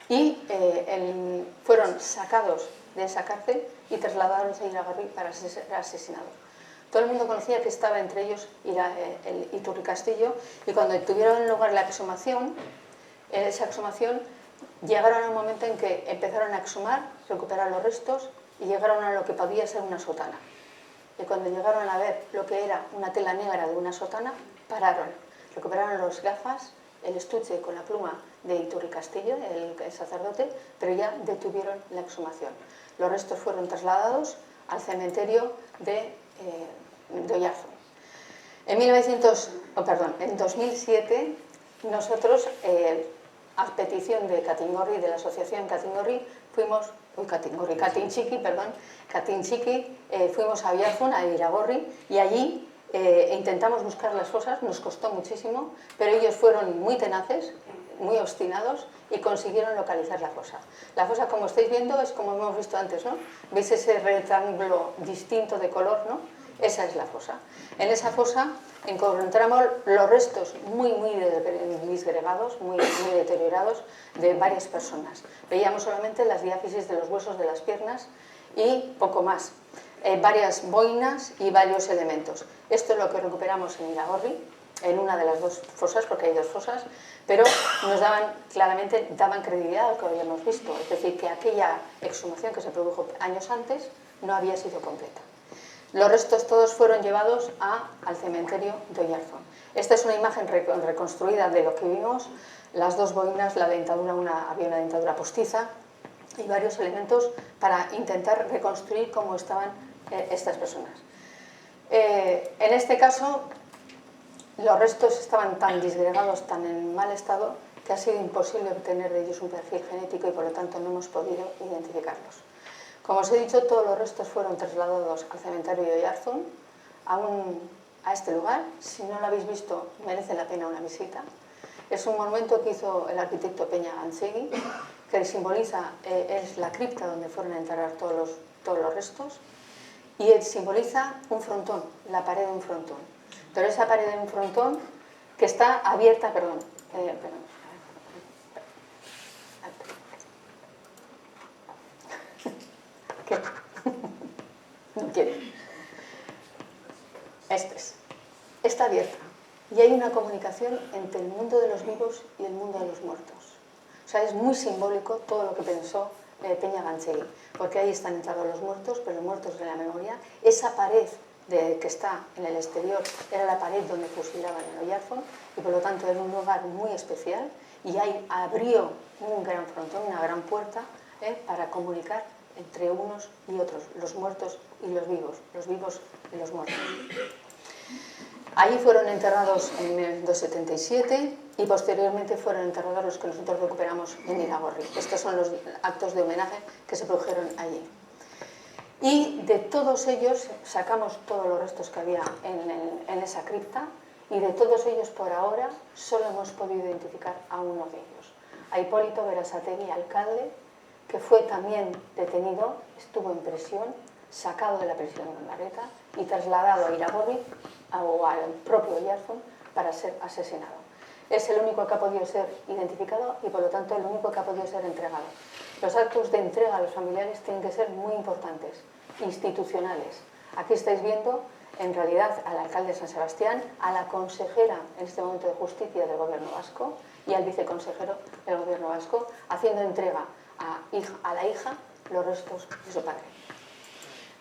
y fueron sacados de esa cárcel y trasladados a Iragorri para ser asesinados. Todo el mundo conocía que estaba entre ellos el Iturri Castillo, y cuando tuvieron lugar la exhumación, en esa exhumación llegaron a un momento en que empezaron a exhumar, recuperar los restos, y llegaron a lo que podía ser una sotana. Y cuando llegaron a ver lo que era una tela negra de una sotana, pararon, recuperaron las gafas, el estuche con la pluma de Iturri Castillo, el sacerdote, pero ya detuvieron la exhumación. Los restos fueron trasladados al cementerio de Oyarzún. En 2007, nosotros, a petición de Katingorri, de la asociación Katingorri, fuimos fuimos a Oyarzún, a Iragorri, y allí intentamos buscar las fosas. Nos costó muchísimo, pero ellos fueron muy tenaces, muy obstinados, y consiguieron localizar la fosa. La fosa, como estáis viendo, es como hemos visto antes, ¿no? ¿Veis ese rectángulo distinto de color, no? Esa es la fosa. En esa fosa encontramos los restos muy disgregados, muy deteriorados, de varias personas. Veíamos solamente las diáfisis de los huesos de las piernas y poco más. Varias boinas y varios elementos. Esto es lo que recuperamos en Iragorri, en una de las dos fosas, porque hay dos fosas, pero nos claramente daban credibilidad a lo que habíamos visto, es decir, que aquella exhumación que se produjo años antes no había sido completa. Los restos todos fueron llevados al cementerio de Oyarzún. Esta es una imagen reconstruida de lo que vimos, las dos boinas, la dentadura, había una dentadura postiza y varios elementos para intentar reconstruir cómo estaban estas personas. En este caso, los restos estaban tan disgregados, tan en mal estado, que ha sido imposible obtener de ellos un perfil genético y por lo tanto no hemos podido identificarlos. Como os he dicho, todos los restos fueron trasladados al cementerio de Oyarzún, a este lugar. Si no lo habéis visto, merece la pena una visita. Es un monumento que hizo el arquitecto Peña Ganchegui, que simboliza, es la cripta donde fueron a enterrar todos los restos, y simboliza un frontón, la pared de un frontón. Pero esa pared de un frontón que está abierta, ¿Qué? No quiere. Está abierta. Y hay una comunicación entre el mundo de los vivos y el mundo de los muertos. O sea, es muy simbólico todo lo que pensó Peña Ganchegui, porque ahí están enterrados los muertos, pero los muertos de la memoria. Esa pared que está en el exterior era la pared donde fusilaban en Oyarzún y por lo tanto era un lugar muy especial y ahí abrió un gran frontón, una gran puerta para comunicar entre unos y otros, los muertos y los vivos y los muertos. Allí fueron enterrados en 1277 y posteriormente fueron enterrados los que nosotros recuperamos en Iragorri. Estos son los actos de homenaje que se produjeron allí. Y de todos ellos sacamos todos los restos que había en esa cripta y de todos ellos por ahora solo hemos podido identificar a uno de ellos. A Hipólito Berasategui, alcalde, que fue también detenido, estuvo en prisión, sacado de la prisión de Ondarreta y trasladado a Iragorri o al propio Oyarzún para ser asesinado. Es el único que ha podido ser identificado y por lo tanto el único que ha podido ser entregado. Los actos de entrega a los familiares tienen que ser muy importantes, institucionales. Aquí estáis viendo en realidad al alcalde de San Sebastián, a la consejera en este momento de Justicia del Gobierno vasco y al viceconsejero del Gobierno vasco haciendo entrega a la hija los restos de su padre.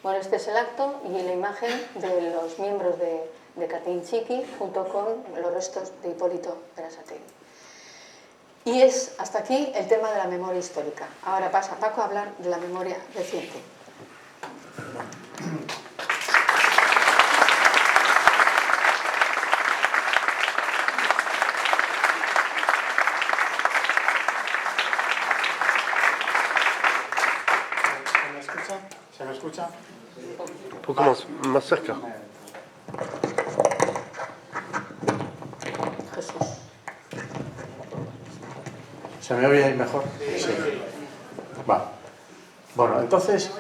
Bueno, este es el acto y la imagen de los miembros de Katin Txiki junto con los restos de Hipólito Berasategui. Y es hasta aquí el tema de la memoria histórica. Ahora pasa Paco a hablar de la memoria reciente. ¿Se me escucha? Un poco más cerca. Jesús. ¿Se me oye ahí mejor? Sí. Va. Bueno, entonces,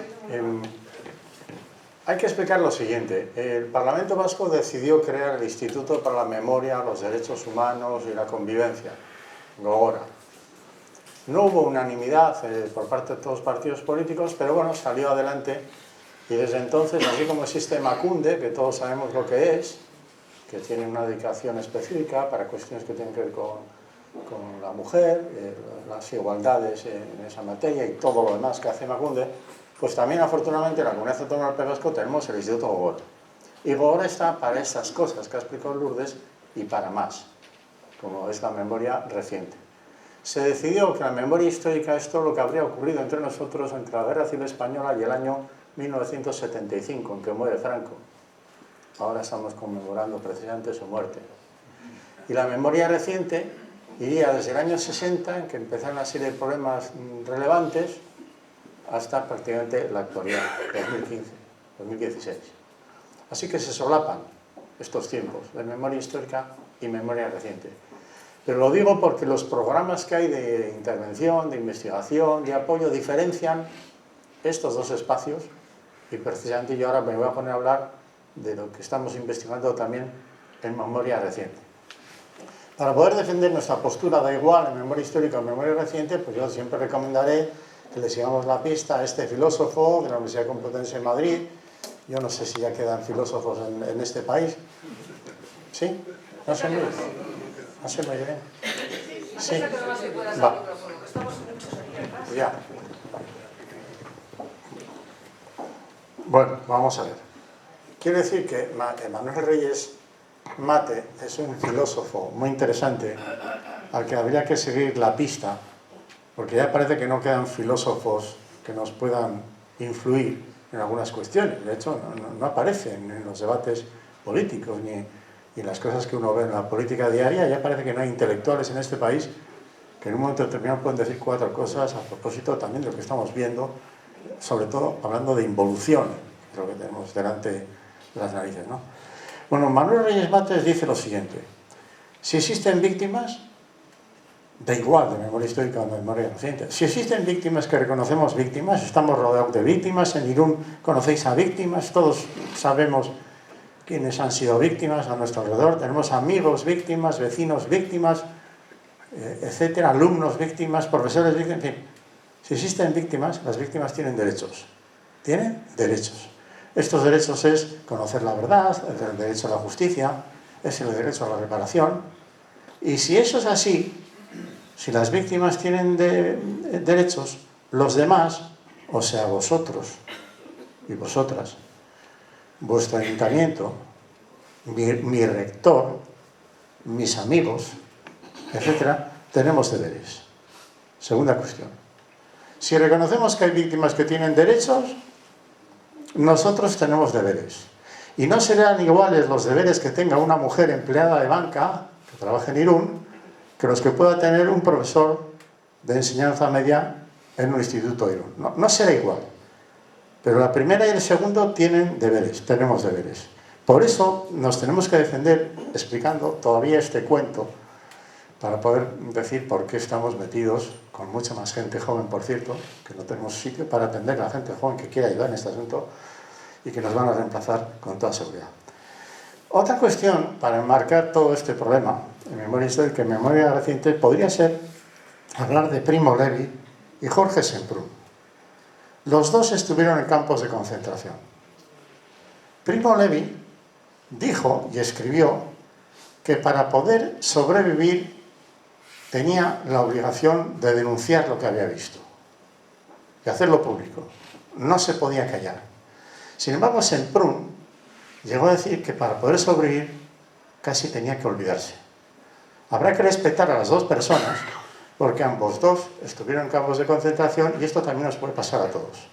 hay que explicar lo siguiente. El Parlamento Vasco decidió crear el Instituto para la Memoria, los Derechos Humanos y la Convivencia, Gogora. No hubo unanimidad por parte de todos los partidos políticos, pero bueno, salió adelante y desde entonces, así como existe Emakunde, que todos sabemos lo que es, que tiene una dedicación específica para cuestiones que tienen que ver con la mujer, las igualdades en esa materia y todo lo demás que hace Emakunde, pues también afortunadamente en la Comunidad Autónoma del País Vasco tenemos el Instituto Gogora. Y Gogora está para estas cosas que ha explicado Lourdes y para más, como es la memoria reciente. Se decidió que la memoria histórica es todo lo que habría ocurrido entre nosotros entre la Guerra Civil Española y el año 1975, en que muere Franco. Ahora estamos conmemorando precisamente su muerte. Y la memoria reciente iría desde el año 60, en que empezaron una serie de problemas relevantes, hasta prácticamente la actualidad, 2015, 2016. Así que se solapan estos tiempos de memoria histórica y memoria reciente. Pero lo digo porque los programas que hay de intervención, de investigación, de apoyo, diferencian estos dos espacios y precisamente yo ahora me voy a poner a hablar de lo que estamos investigando también en memoria reciente. Para poder defender nuestra postura da igual en memoria histórica o en memoria reciente, pues yo siempre recomendaré que le sigamos la pista a este filósofo de la Universidad Complutense de Madrid. Yo no sé si ya quedan filósofos en este país. ¿Sí? ¿No se me oye? ¿No se me oye bien? Sí. Va. Ya. Bueno, vamos a ver. Quiero decir que Manuel Reyes Mate es un filósofo muy interesante al que habría que seguir la pista, porque ya parece que no quedan filósofos que nos puedan influir en algunas cuestiones. De hecho, no aparecen en los debates políticos ni en las cosas que uno ve en la política diaria. Ya parece que no hay intelectuales en este país que en un momento determinado pueden decir 4 cosas a propósito también de lo que estamos viendo, sobre todo hablando de involución, que es lo que tenemos delante de las narices, ¿no? Bueno, Manuel Reyes Mates dice lo siguiente: si existen víctimas, da igual de memoria histórica o de memoria reciente, si existen víctimas que reconocemos víctimas, estamos rodeados de víctimas, en Irún conocéis a víctimas, todos sabemos quiénes han sido víctimas a nuestro alrededor, tenemos amigos víctimas, vecinos víctimas, etcétera, alumnos víctimas, profesores víctimas, en fin. Si existen víctimas, las víctimas tienen derechos. Tienen derechos. Estos derechos es conocer la verdad, el derecho a la justicia, es el derecho a la reparación. Y si eso es así, si las víctimas tienen derechos, los demás, o sea, vosotros y vosotras, vuestro ayuntamiento, mi rector, mis amigos, etcétera, tenemos deberes. Segunda cuestión. Si reconocemos que hay víctimas que tienen derechos, nosotros tenemos deberes. Y no serán iguales los deberes que tenga una mujer empleada de banca, que trabaja en Irún, que los que pueda tener un profesor de enseñanza media en un instituto de Irún. No será igual. Pero la primera y el segundo tienen deberes, tenemos deberes. Por eso nos tenemos que defender explicando todavía este cuento, para poder decir por qué estamos metidos con mucha más gente joven, por cierto, que no tenemos sitio para atender a la gente joven que quiera ayudar en este asunto y que nos van a reemplazar con toda seguridad. Otra cuestión para enmarcar todo este problema en memoria histórica, en memoria reciente, podría ser hablar de Primo Levi y Jorge Semprún. Los dos estuvieron en campos de concentración. Primo Levi dijo y escribió que para poder sobrevivir tenía la obligación de denunciar lo que había visto y hacerlo público. No se podía callar. Sin embargo, Semprún llegó a decir que para poder sobrevivir casi tenía que olvidarse. Habrá que respetar a las dos personas porque ambos dos estuvieron en campos de concentración y esto también nos puede pasar a todos.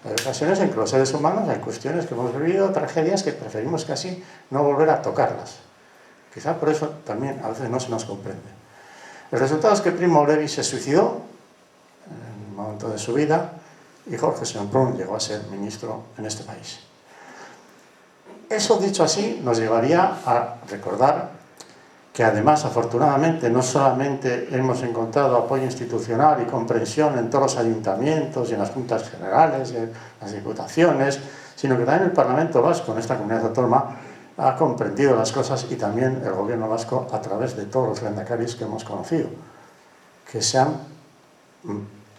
Hay ocasiones en que los seres humanos hay cuestiones que hemos vivido, tragedias que preferimos casi no volver a tocarlas. Quizá por eso también a veces no se nos comprende. El resultado es que Primo Levi se suicidó en un momento de su vida y Jorge Semprún llegó a ser ministro en este país. Eso, dicho así, nos llevaría a recordar que además, afortunadamente, no solamente hemos encontrado apoyo institucional y comprensión en todos los ayuntamientos y en las juntas generales y en las diputaciones, sino que también el Parlamento Vasco, en esta comunidad autónoma, ha comprendido las cosas y también el gobierno vasco a través de todos los lehendakaris que hemos conocido, que se han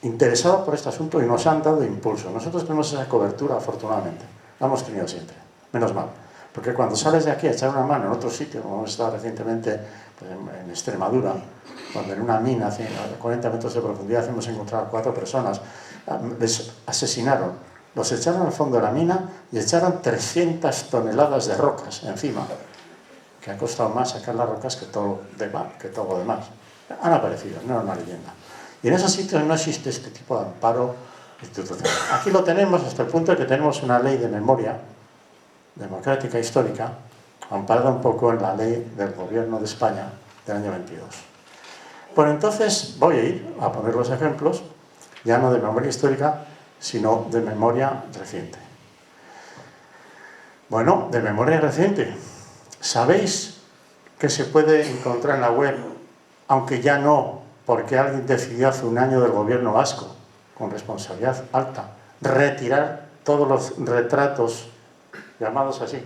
interesado por este asunto y nos han dado impulso. Nosotros tenemos esa cobertura, afortunadamente, la hemos tenido siempre, menos mal, porque cuando sales de aquí a echar una mano en otro sitio, como hemos estado recientemente pues, en Extremadura, cuando en una mina a 40 metros de profundidad hemos encontrado a 4 personas, les asesinaron. Los echaron al fondo de la mina y echaron 300 toneladas de rocas encima, que ha costado más sacar las rocas que todo lo demás. Han aparecido, no es una leyenda. Y en esos sitios no existe este tipo de amparo institucional. Aquí lo tenemos hasta el punto de que tenemos una ley de memoria democrática histórica, amparada un poco en la ley del Gobierno de España del año 22. Bueno, entonces voy a ir a poner los ejemplos, ya no de memoria histórica, sino de memoria reciente. Bueno, de memoria reciente. ¿Sabéis que se puede encontrar en la web, aunque ya no, porque alguien decidió hace un año del gobierno vasco, con responsabilidad alta, retirar todos los retratos, llamados así,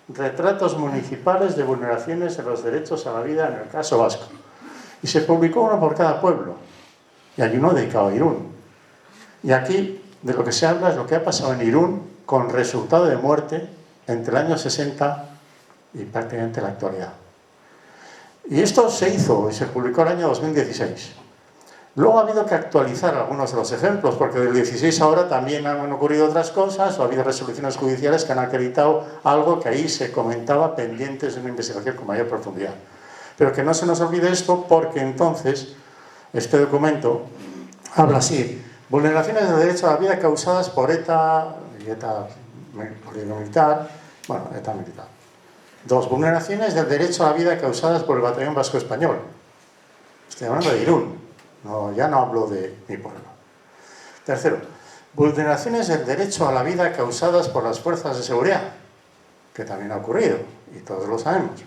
retratos municipales de vulneraciones de los derechos a la vida en el caso vasco? Y se publicó uno por cada pueblo, y hay uno dedicado a Irún. Y aquí de lo que se habla es lo que ha pasado en Irún con resultado de muerte entre el año 60 y prácticamente la actualidad. Y esto se hizo y se publicó el año 2016. Luego ha habido que actualizar algunos de los ejemplos, porque del 16 ahora también han ocurrido otras cosas, o ha habido resoluciones judiciales que han acreditado algo que ahí se comentaba pendientes de una investigación con mayor profundidad. Pero que no se nos olvide esto, porque entonces este documento habla así: vulneraciones del derecho a la vida causadas por ETA y ETA militar, bueno, ETA militar. 2. Vulneraciones del derecho a la vida causadas por el Batallón Vasco Español. Estoy hablando de Irún. No, ya no hablo de mi pueblo. 3. Vulneraciones del derecho a la vida causadas por las fuerzas de seguridad, que también ha ocurrido, y todos lo sabemos.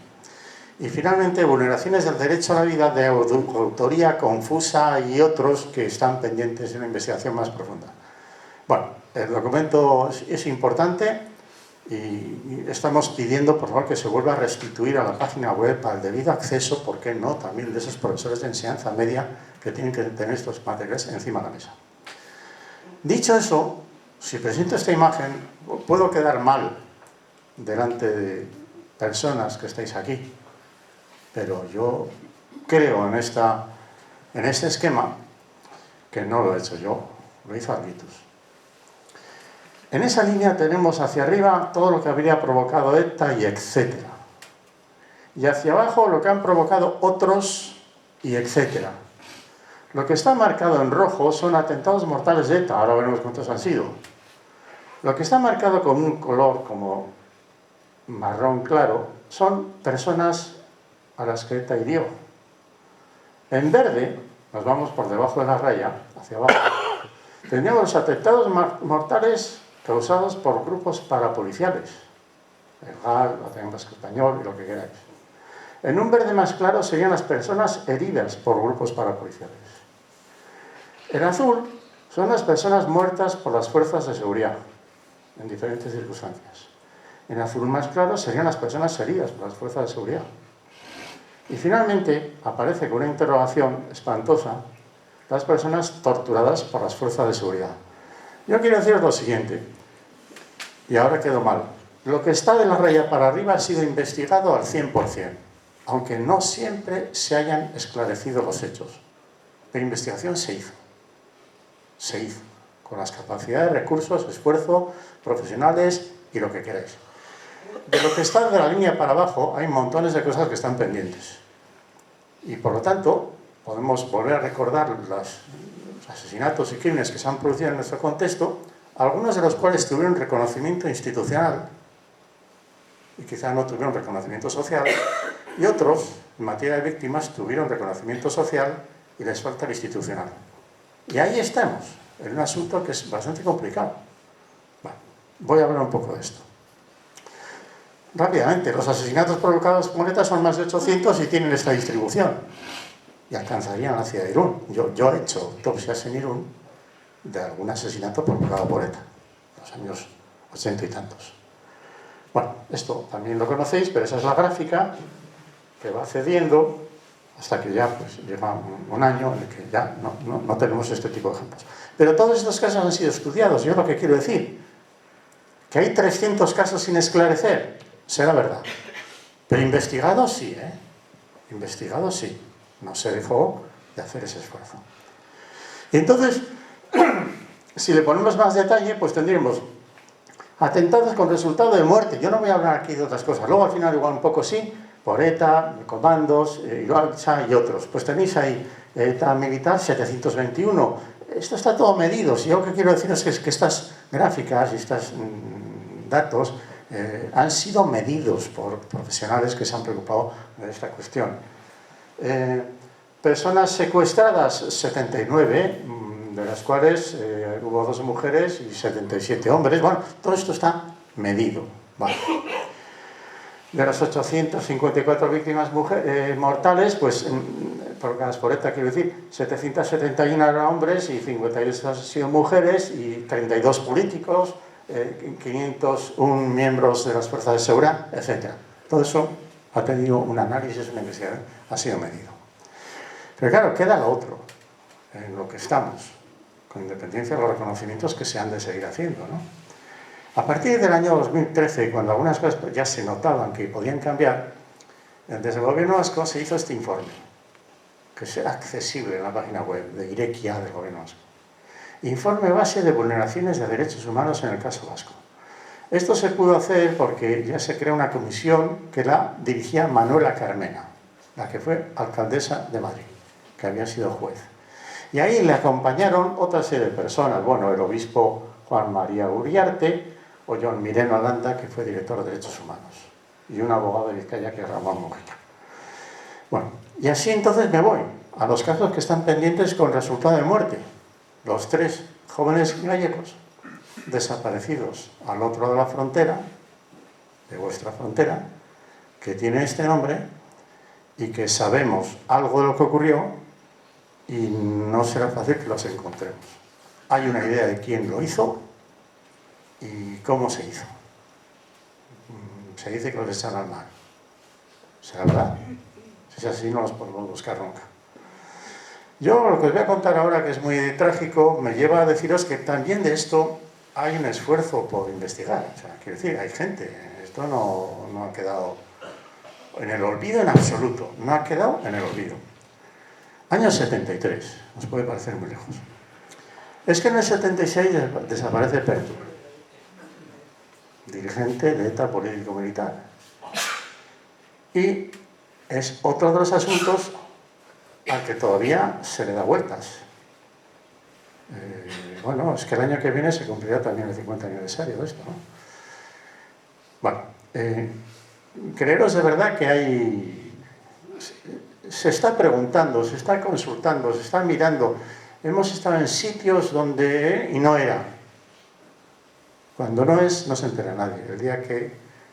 Y finalmente, vulneraciones del derecho a la vida de autoría confusa y otros que están pendientes de una investigación más profunda. Bueno, el documento es importante y estamos pidiendo, por favor, que se vuelva a restituir a la página web al debido acceso, ¿por qué no?, también de esos profesores de enseñanza media que tienen que tener estos materiales encima de la mesa. Dicho eso, si presento esta imagen, puedo quedar mal delante de personas que estáis aquí, pero yo creo en este esquema que no lo he hecho yo, lo hizo Arbitus. En esa línea tenemos hacia arriba todo lo que habría provocado ETA y etcétera. Y hacia abajo lo que han provocado otros y etcétera. Lo que está marcado en rojo son atentados mortales de ETA, ahora veremos cuántos han sido. Lo que está marcado con un color como marrón claro son personas a las que ETA hirió. En verde, nos vamos por debajo de la raya, hacia abajo, tendríamos los atentados mortales causados por grupos parapoliciales, el GAL, el Batallón Vasco Español y lo que queráis. En un verde más claro serían las personas heridas por grupos parapoliciales. En azul son las personas muertas por las fuerzas de seguridad, en diferentes circunstancias. En azul más claro serían las personas heridas por las fuerzas de seguridad. Y finalmente aparece con una interrogación espantosa las personas torturadas por las fuerzas de seguridad. Yo quiero deciros lo siguiente, y ahora quedo mal. Lo que está de la raya para arriba ha sido investigado al 100%, aunque no siempre se hayan esclarecido los hechos. La investigación se hizo, con las capacidades, recursos, esfuerzo, profesionales y lo que queráis. De lo que está de la línea para abajo hay montones de cosas que están pendientes. Y por lo tanto, podemos volver a recordar los asesinatos y crímenes que se han producido en nuestro contexto, algunos de los cuales tuvieron reconocimiento institucional y quizá no tuvieron reconocimiento social, y otros, en materia de víctimas, tuvieron reconocimiento social y les falta el institucional. Y ahí estamos, en un asunto que es bastante complicado. Bueno, voy a hablar un poco de esto. Rápidamente, los asesinatos provocados por ETA son más de 800 y tienen esta distribución. Y alcanzarían hacia Irún. Yo he hecho autopsias en Irún de algún asesinato provocado por ETA, en los años 80 y tantos. Bueno, esto también lo conocéis, pero esa es la gráfica que va cediendo hasta que ya pues, llega un año en el que ya no tenemos este tipo de ejemplos. Pero todos estos casos han sido estudiados. Yo lo que quiero decir, que hay 300 casos sin esclarecer, será verdad. Pero investigados sí, ¿eh? Investigados sí. No se dejó de hacer ese esfuerzo. Y entonces, si le ponemos más detalle, pues tendríamos atentados con resultado de muerte. Yo no voy a hablar aquí de otras cosas. Luego al final igual un poco sí, por ETA, comandos, Ibarcha y otros. Pues tenéis ahí ETA militar 721. Esto está todo medido. Si yo lo que quiero decir es que estas gráficas y estos datos han sido medidos por profesionales que se han preocupado de esta cuestión. Personas secuestradas 79, de las cuales hubo 2 mujeres y 77 hombres. Bueno, todo esto está medido. Vale. De las 854 víctimas mortales, pues provocadas por ETA, quiero decir, 771 eran hombres y 58 han sido mujeres y 32 políticos, 501 miembros de las fuerzas de seguridad, etc. Todo eso ha tenido un análisis, una investigación, ha sido medido. Pero claro, queda lo otro, en lo que estamos, con independencia de los reconocimientos que se han de seguir haciendo, ¿no? A partir del año 2013, cuando algunas cosas ya se notaban que podían cambiar, Desde el gobierno vasco se hizo este informe, que es accesible en la página web de Irekia del gobierno vasco. Informe base de vulneraciones de derechos humanos en el caso vasco. Esto se pudo hacer porque ya se creó una comisión que la dirigía Manuela Carmena, la que fue alcaldesa de Madrid, que había sido juez. Y ahí le acompañaron otra serie de personas, bueno, el obispo Juan María Uriarte o John Mireno Alanda, que fue director de Derechos Humanos, y un abogado de Vizcaya, que es Ramón Mujica. Bueno, y así entonces me voy a los casos que están pendientes con resultado de muerte. Los 3 jóvenes gallegos desaparecidos al otro lado de la frontera, de vuestra frontera, que tiene este nombre y que sabemos algo de lo que ocurrió y no será fácil que los encontremos. Hay una idea de quién lo hizo y cómo se hizo. Se dice que los echan al mar. ¿Será verdad? Si es así, no los podemos buscar nunca. Yo lo que os voy a contar ahora, que es muy trágico, me lleva a deciros que también de esto hay un esfuerzo por investigar. O sea, quiero decir, hay gente. Esto no ha quedado en el olvido en absoluto. No ha quedado en el olvido. Año 73. Os puede parecer muy lejos. Es que en el 76 desaparece Pertur, dirigente de ETA político-militar. Y es otro de los asuntos al que todavía se le da vueltas. Bueno, es que el año que viene se cumplirá también el 50 aniversario de esto, ¿no? Bueno, creeros de verdad que hay... Se está preguntando, se está consultando, se está mirando. Hemos estado en sitios donde... y no era. Cuando no es, no se entera nadie. El día que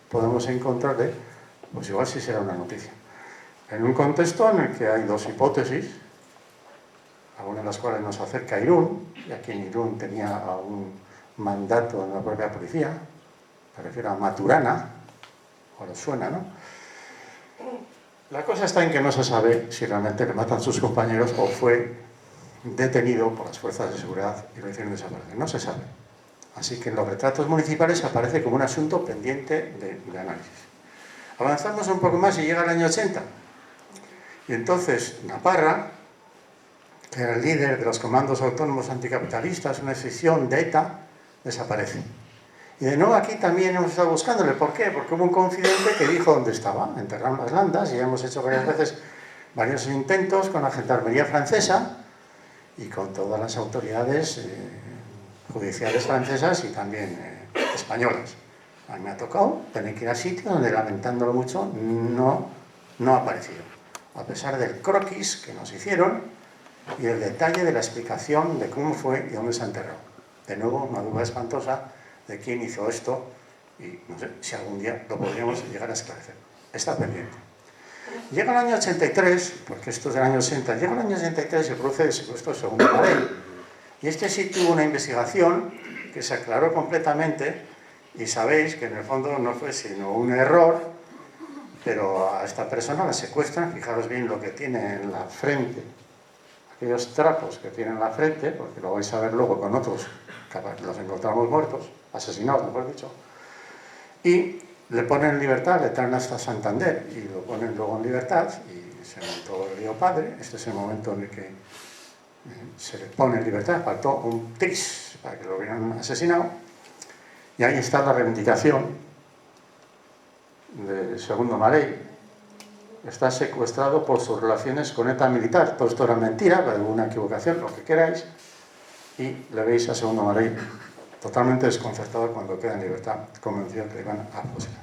podemos encontrarle, pues igual sí será una noticia. En un contexto en el que hay 2 hipótesis, algunas de las cuales nos acerca a Irún, y aquí en Irún tenía un mandato en la propia policía, me refiero a Maturana, ahora suena, ¿no? La cosa está en que no se sabe si realmente le matan sus compañeros o fue detenido por las fuerzas de seguridad y lo hicieron desaparecer. No se sabe. Así que en los retratos municipales aparece como un asunto pendiente de análisis. Avanzamos un poco más y llega el año 80. Y entonces Naparra, que era el líder de los comandos autónomos anticapitalistas, una sección de ETA, desaparece. Y de nuevo aquí también hemos estado buscándole. ¿Por qué? Porque hubo un confidente que dijo dónde estaba. Enterraron las landas y hemos hecho varias veces varios intentos con la gendarmería francesa y con todas las autoridades judiciales francesas y también españolas. A mí me ha tocado tener que ir a sitios donde, lamentándolo mucho, no ha aparecido. A pesar del croquis que nos hicieron y el detalle de la explicación de cómo fue y dónde se ha enterrado. De nuevo, una duda espantosa de quién hizo esto y no sé si algún día lo podríamos llegar a esclarecer. Está pendiente. Llega el año 83, porque esto es del año 80, llega el año 83 y se produce el secuestro de Segundo Marell. Y este sí tuvo una investigación que se aclaró completamente y sabéis que en el fondo no fue sino un error, pero a esta persona la secuestran, fijaros bien lo que tiene en la frente, aquellos trapos que tiene en la frente, porque lo vais a ver luego con otros, los encontramos muertos, asesinados, mejor dicho, y le ponen en libertad, le traen hasta Santander y lo ponen luego en libertad y se montó el lío padre. Este es el momento en el que se le pone en libertad, faltó un tris para que lo hubieran asesinado y ahí está la reivindicación de Segundo Marell. Está secuestrado por sus relaciones con ETA militar. Todo esto era mentira, alguna equivocación, lo que queráis, y le veis a Segundo Marell totalmente desconcertado cuando queda en libertad, convencido que le van a fusilar.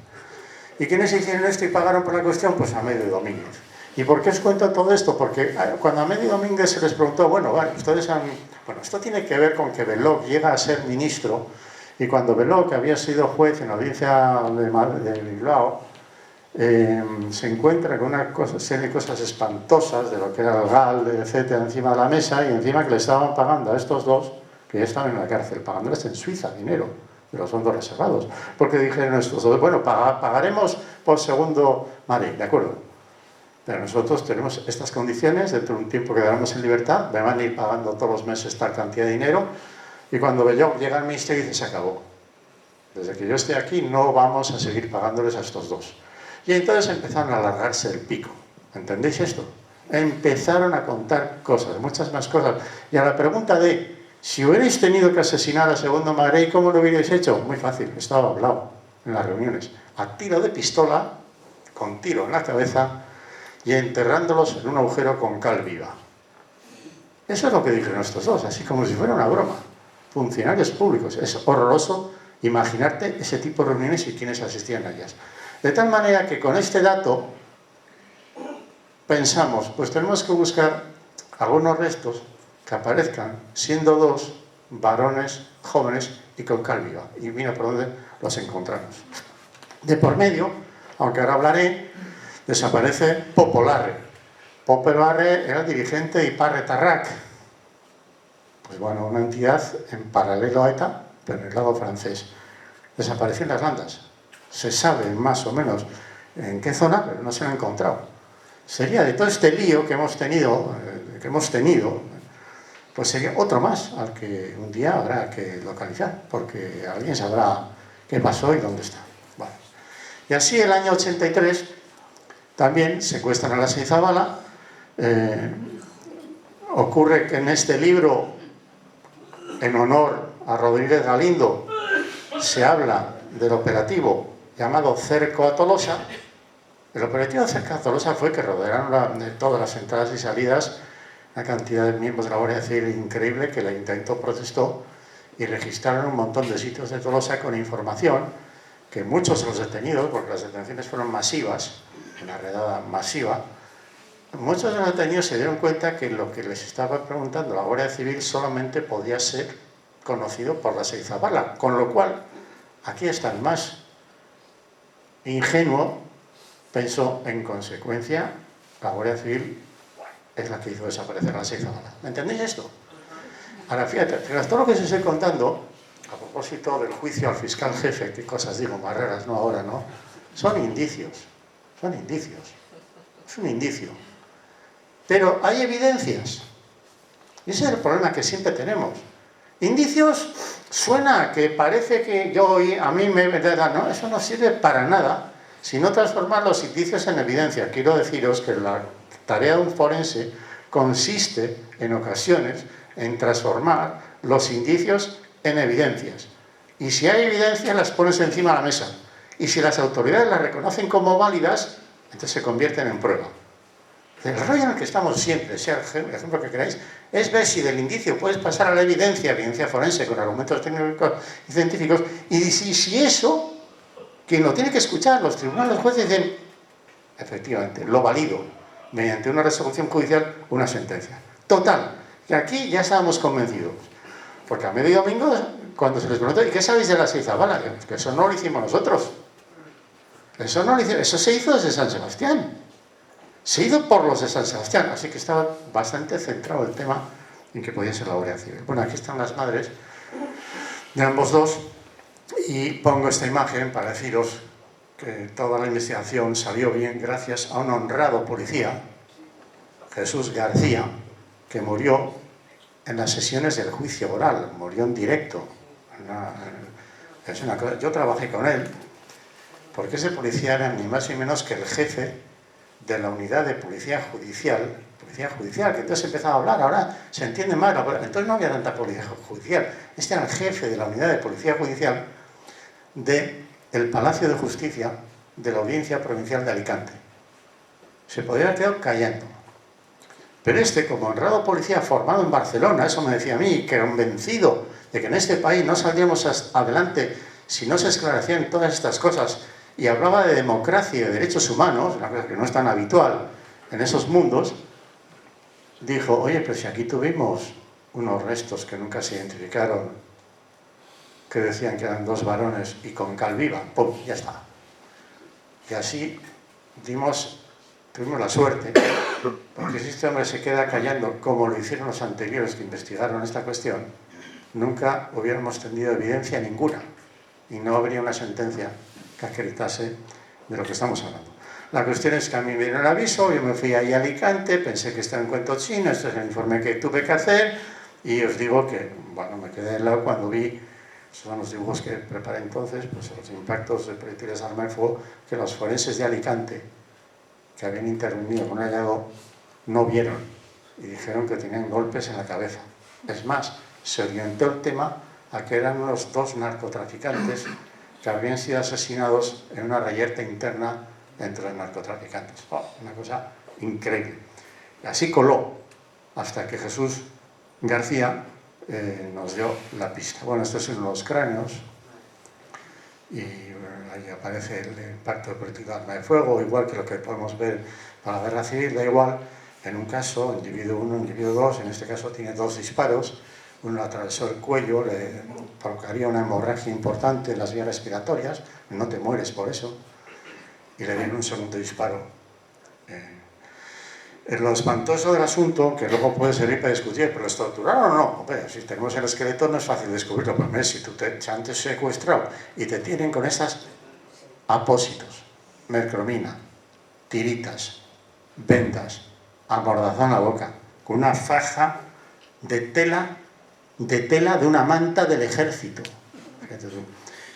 ¿Y quiénes hicieron esto y pagaron por la cuestión? Pues Amedio Domínguez. ¿Y por qué os cuento todo esto? Porque cuando a Amedio Domínguez se les preguntó, bueno, vale, ustedes han... Bueno, esto tiene que ver con que Belloc llega a ser ministro, y cuando Belloc, que había sido juez en la audiencia de Bilbao, se encuentra con una serie de cosas espantosas de lo que era el GAL, etcétera, encima de la mesa, y encima que le estaban pagando a estos dos, que ya estaban en la cárcel, pagándoles en Suiza dinero de los fondos reservados, porque dijeron estos dos, bueno, pagaremos por Segundo Marell, de acuerdo, pero nosotros tenemos estas condiciones, dentro de un tiempo que quedaremos en libertad, me van a ir pagando todos los meses tal cantidad de dinero, y cuando Belloc llega al ministerio dice, se acabó, desde que yo esté aquí no vamos a seguir pagándoles a estos dos. Y entonces empezaron a alargarse el pico. ¿Entendéis esto? Empezaron a contar cosas, muchas más cosas. Y a la pregunta de si hubierais tenido que asesinar a Segundo Magrell, ¿cómo lo hubierais hecho? Muy fácil, estaba hablado en las reuniones. A tiro de pistola, con tiro en la cabeza y enterrándolos en un agujero con cal viva. Eso es lo que dijeron estos dos, así como si fuera una broma. Funcionarios públicos. Es horroroso imaginarte ese tipo de reuniones y quienes asistían a ellas. De tal manera que con este dato pensamos, pues tenemos que buscar algunos restos que aparezcan siendo dos varones jóvenes y con cal viva. Y mira por dónde los encontramos. De por medio, aunque ahora hablaré, desaparece Popolarre. Popolarre era dirigente de Iparre Tarrac. Pues bueno, una entidad en paralelo a ETA, pero en el lado francés. Desapareció en las Landas. Se sabe más o menos en qué zona, pero no se lo ha encontrado. Sería de todo este lío que hemos tenido, pues sería otro más al que un día habrá que localizar, porque alguien sabrá qué pasó y dónde está. Bueno. Y así el año 83 también secuestran a la Seizabala. Ocurre que en este libro, en honor a Rodríguez Galindo, se habla del operativo llamado Cerco a Tolosa. El operativo Cerco a Tolosa fue que rodearon de todas las entradas y salidas una cantidad de miembros de la Guardia Civil increíble que el Ayuntamiento protestó y registraron un montón de sitios de Tolosa con información que muchos de los detenidos, porque las detenciones fueron masivas, una redada masiva, muchos de los detenidos se dieron cuenta que lo que les estaba preguntando la Guardia Civil solamente podía ser conocido por la Seizabala, con lo cual aquí está el más ingenuo, pensó en consecuencia, la Guardia Civil es la que hizo desaparecer a la Seizabala. ¿Me entendéis esto? Ahora fíjate, todo lo que os estoy contando, a propósito del juicio al fiscal jefe, qué cosas digo, más raras, no ahora, ¿no? Son indicios, es un indicio. Pero hay evidencias, y ese es el problema que siempre tenemos. Indicios suena que parece que a mí me da, no, eso no sirve para nada, sino transformar los indicios en evidencia. Quiero deciros que la tarea de un forense consiste, en ocasiones, en transformar los indicios en evidencias. Y si hay evidencias, las pones encima de la mesa. Y si las autoridades las reconocen como válidas, entonces se convierten en prueba. El rollo en el que estamos siempre, sea el ejemplo que queráis, es ver si del indicio puedes pasar a la evidencia forense con argumentos técnicos y científicos, y si eso, quien lo tiene que escuchar, los tribunales, los jueces dicen, efectivamente, lo valido, mediante una resolución judicial, una sentencia. Total, que aquí ya estábamos convencidos, porque a medio domingo, cuando se les preguntó, ¿y qué sabéis de la Seizabala? Que eso no lo hicimos nosotros. Eso se hizo desde San Sebastián. Se hizo por los de San Sebastián, así que estaba bastante centrado el tema en que podía ser la Guardia Civil. Bueno, aquí están las madres de ambos dos y pongo esta imagen para deciros que toda la investigación salió bien gracias a un honrado policía, Jesús García, que murió en las sesiones del juicio oral, murió en directo. Yo trabajé con él, porque ese policía era ni más ni menos que el jefe de la unidad de policía judicial, que entonces empezaba a hablar, ahora se entiende mal, entonces no había tanta policía judicial, este era el jefe de la unidad de policía judicial del Palacio de Justicia de la Audiencia Provincial de Alicante. Se podría haber quedado callando. Pero como honrado policía formado en Barcelona, eso me decía a mí, que convencido de que en este país no saldríamos adelante si no se esclarecían todas estas cosas, y hablaba de democracia y de derechos humanos, una cosa que no es tan habitual en esos mundos, dijo, oye, pero si aquí tuvimos unos restos que nunca se identificaron, que decían que eran dos varones y con cal viva, ¡pum!, ya está. Y así tuvimos la suerte, porque si este hombre se queda callando, como lo hicieron los anteriores que investigaron esta cuestión, nunca hubiéramos tenido evidencia ninguna, y no habría una sentencia que acreditase de lo que estamos hablando. La cuestión es que a mí me dieron el aviso, yo me fui ahí a Alicante, pensé que estaba en cuento chino, este es el informe que tuve que hacer, y os digo que, bueno, me quedé helado cuando vi esos son los dibujos que preparé entonces, pues los impactos de proyectiles de arma de fuego que los forenses de Alicante, que habían intervenido con un hallazgo, no vieron y dijeron que tenían golpes en la cabeza. Es más, se orientó el tema a que eran unos 2 narcotraficantes que habían sido asesinados en una reyerta interna entre los narcotraficantes. Una cosa increíble. Y así coló hasta que Jesús García nos dio la pista. Bueno, estos son los cráneos y bueno, ahí aparece el impacto de proyectil de arma de fuego, igual que lo que podemos ver para la guerra civil. Da igual, en un caso, individuo 1, individuo 2, en este caso tiene 2 disparos, uno le atravesó el cuello, le provocaría una hemorragia importante en las vías respiratorias, no te mueres por eso, y le viene un segundo disparo. Lo espantoso del asunto, que luego puede servir para discutir, pero ¿los torturaron o no? Hombre, si tenemos el esqueleto no es fácil descubrirlo, pero si tú te han secuestrado y te tienen con estas apósitos, mercromina, tiritas, vendas, amordazón en la boca, con una faja de tela de una manta del ejército, fíjate tú,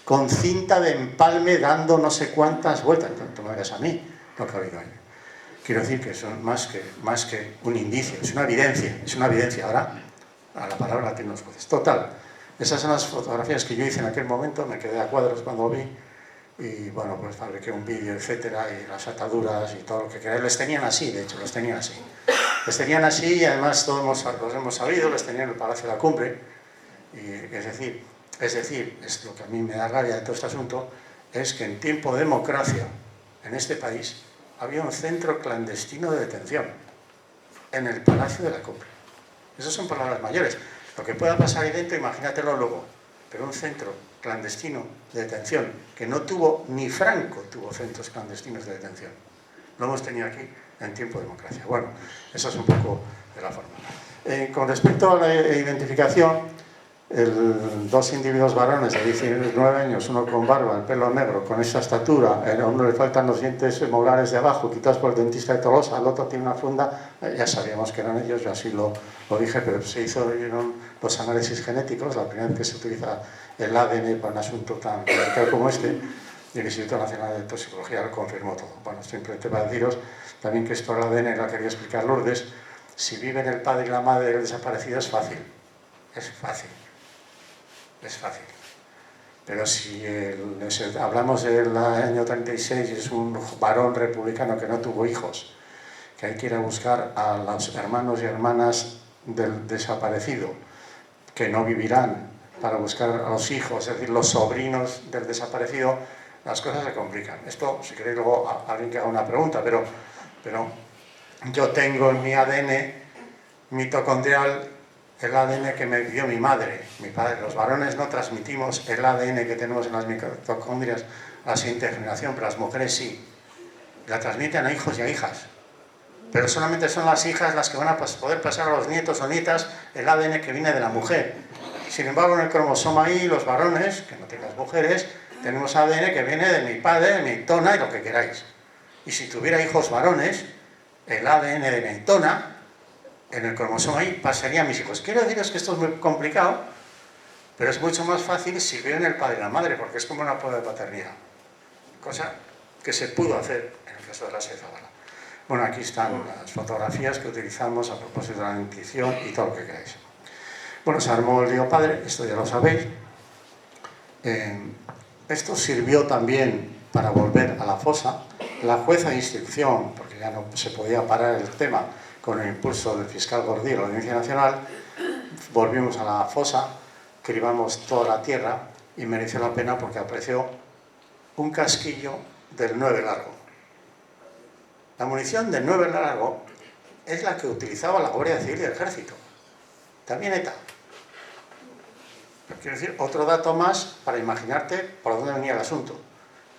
con cinta de empalme dando no sé cuántas vueltas. No me hagas a mí lo que ha habido ahí. Quiero decir que son más que un indicio, es una evidencia. Ahora, a la palabra la tienen los jueces. Total, esas son las fotografías que yo hice en aquel momento, me quedé a cuadros cuando vi, y bueno, pues fabriqué un vídeo, etcétera, y las ataduras y todo lo que queráis. Les tenían así, de hecho, los tenían así. Les tenían así y además todos los hemos sabido, les tenían en el Palacio de la Cumbre. Y es decir, es lo que a mí me da rabia de todo este asunto, es que en tiempo de democracia, en este país, había un centro clandestino de detención en el Palacio de la Cumbre. Esas son palabras mayores. Lo que pueda pasar ahí dentro, imagínatelo luego. Pero un centro clandestino de detención, que no tuvo, ni Franco tuvo centros clandestinos de detención. Lo hemos tenido aquí en tiempo de democracia. Bueno, eso es un poco de la forma. Con respecto a la identificación, 2 individuos varones de 19 años, uno con barba, el pelo negro, con esa estatura, a uno le faltan los dientes molares de abajo, quitados por el dentista de Tolosa, al otro tiene una funda, ya sabíamos que eran ellos, yo así lo dije, pero se hicieron los análisis genéticos, la primera vez que se utiliza el ADN para un asunto tan delicado como este, y el Instituto Nacional de Toxicología lo confirmó todo. Bueno, simplemente para deciros también que esto del ADN, lo quería explicar Lourdes, si viven el padre y la madre del desaparecido es fácil. Pero si hablamos del año 36 y es un varón republicano que no tuvo hijos, que hay que ir a buscar a los hermanos y hermanas del desaparecido, que no vivirán, para buscar a los hijos, es decir, los sobrinos del desaparecido, las cosas se complican. Esto, si queréis luego alguien que haga una pregunta, pero yo tengo en mi ADN mitocondrial el ADN que me dio mi madre, mi padre. Los varones no transmitimos el ADN que tenemos en las mitocondrias a la siguiente generación, pero las mujeres sí. La transmiten a hijos y a hijas. Pero solamente son las hijas las que van a poder pasar a los nietos o nietas el ADN que viene de la mujer. Sin embargo, en el cromosoma Y, los varones, que no tienen las mujeres, tenemos ADN que viene de mi padre, de mi tona y lo que queráis. Y si tuviera hijos varones, el ADN de mi tona, en el cromosoma Y, pasaría a mis hijos. Quiero deciros que esto es muy complicado, pero es mucho más fácil si viven el padre y la madre, porque es como una prueba de paternidad. Cosa que se pudo hacer en el caso de la Sezabala. Bueno, aquí están las fotografías que utilizamos a propósito de la nutrición y todo lo que queráis. Bueno, se armó el lío padre, esto ya lo sabéis. Esto sirvió también para volver a la fosa. La jueza de instrucción, porque ya no se podía parar el tema con el impulso del fiscal Gordillo de la Audiencia Nacional, volvimos a la fosa, cribamos toda la tierra y mereció la pena porque apareció un casquillo del 9 largo. La munición del 9 largo es la que utilizaba la Guardia Civil y el Ejército. También ETA. Quiero decir, otro dato más para imaginarte por dónde venía el asunto.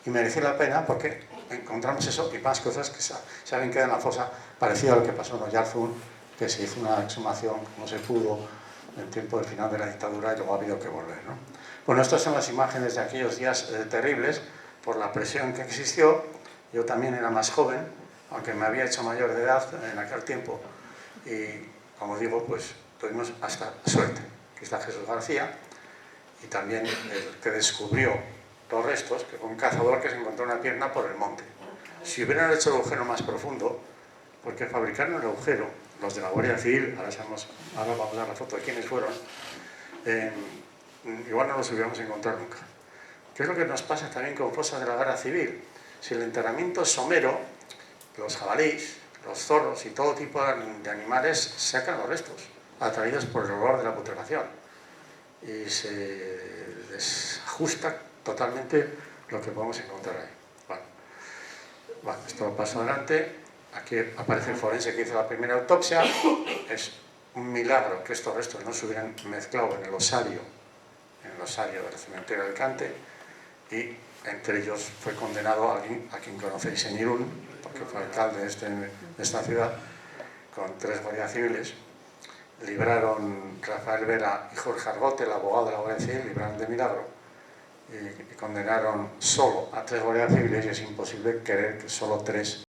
Y mereció la pena porque encontramos eso y más cosas que se habían quedado en la fosa, parecido a lo que pasó en Oyarzún, que se hizo una exhumación como se pudo en el tiempo del final de la dictadura y luego ha habido que volver, ¿no? Bueno, estas son las imágenes de aquellos días terribles por la presión que existió. Yo también era más joven, aunque me había hecho mayor de edad en aquel tiempo, y como digo, pues tuvimos hasta suerte. Aquí está Jesús García, y también el que descubrió los restos, que fue un cazador que se encontró una pierna por el monte. Si hubieran hecho el agujero más profundo, porque fabricaron el agujero, los de la Guardia Civil, ahora vamos a dar la foto de quiénes fueron, igual no los hubiéramos encontrado nunca. ¿Qué es lo que nos pasa también con fosas de la Guerra Civil? Si el enterramiento es somero, los jabalíes, los zorros y todo tipo de animales sacan los restos, atraídos por el olor de la putrefacción. Y se desajusta totalmente lo que podemos encontrar ahí. Bueno, esto pasa adelante. Aquí aparece el forense que hizo la primera autopsia. Es un milagro que estos restos no se hubieran mezclado en el osario del cementerio de Alicante, y entre ellos fue condenado alguien a quien conocéis en Irún, porque fue alcalde de esta ciudad, con 3 guardias civiles. Libraron Rafael Vera y Jorge Argote, el abogado de la Guardia Civil, libraron de milagro y condenaron solo a 3 guardias civiles, y es imposible creer que solo 3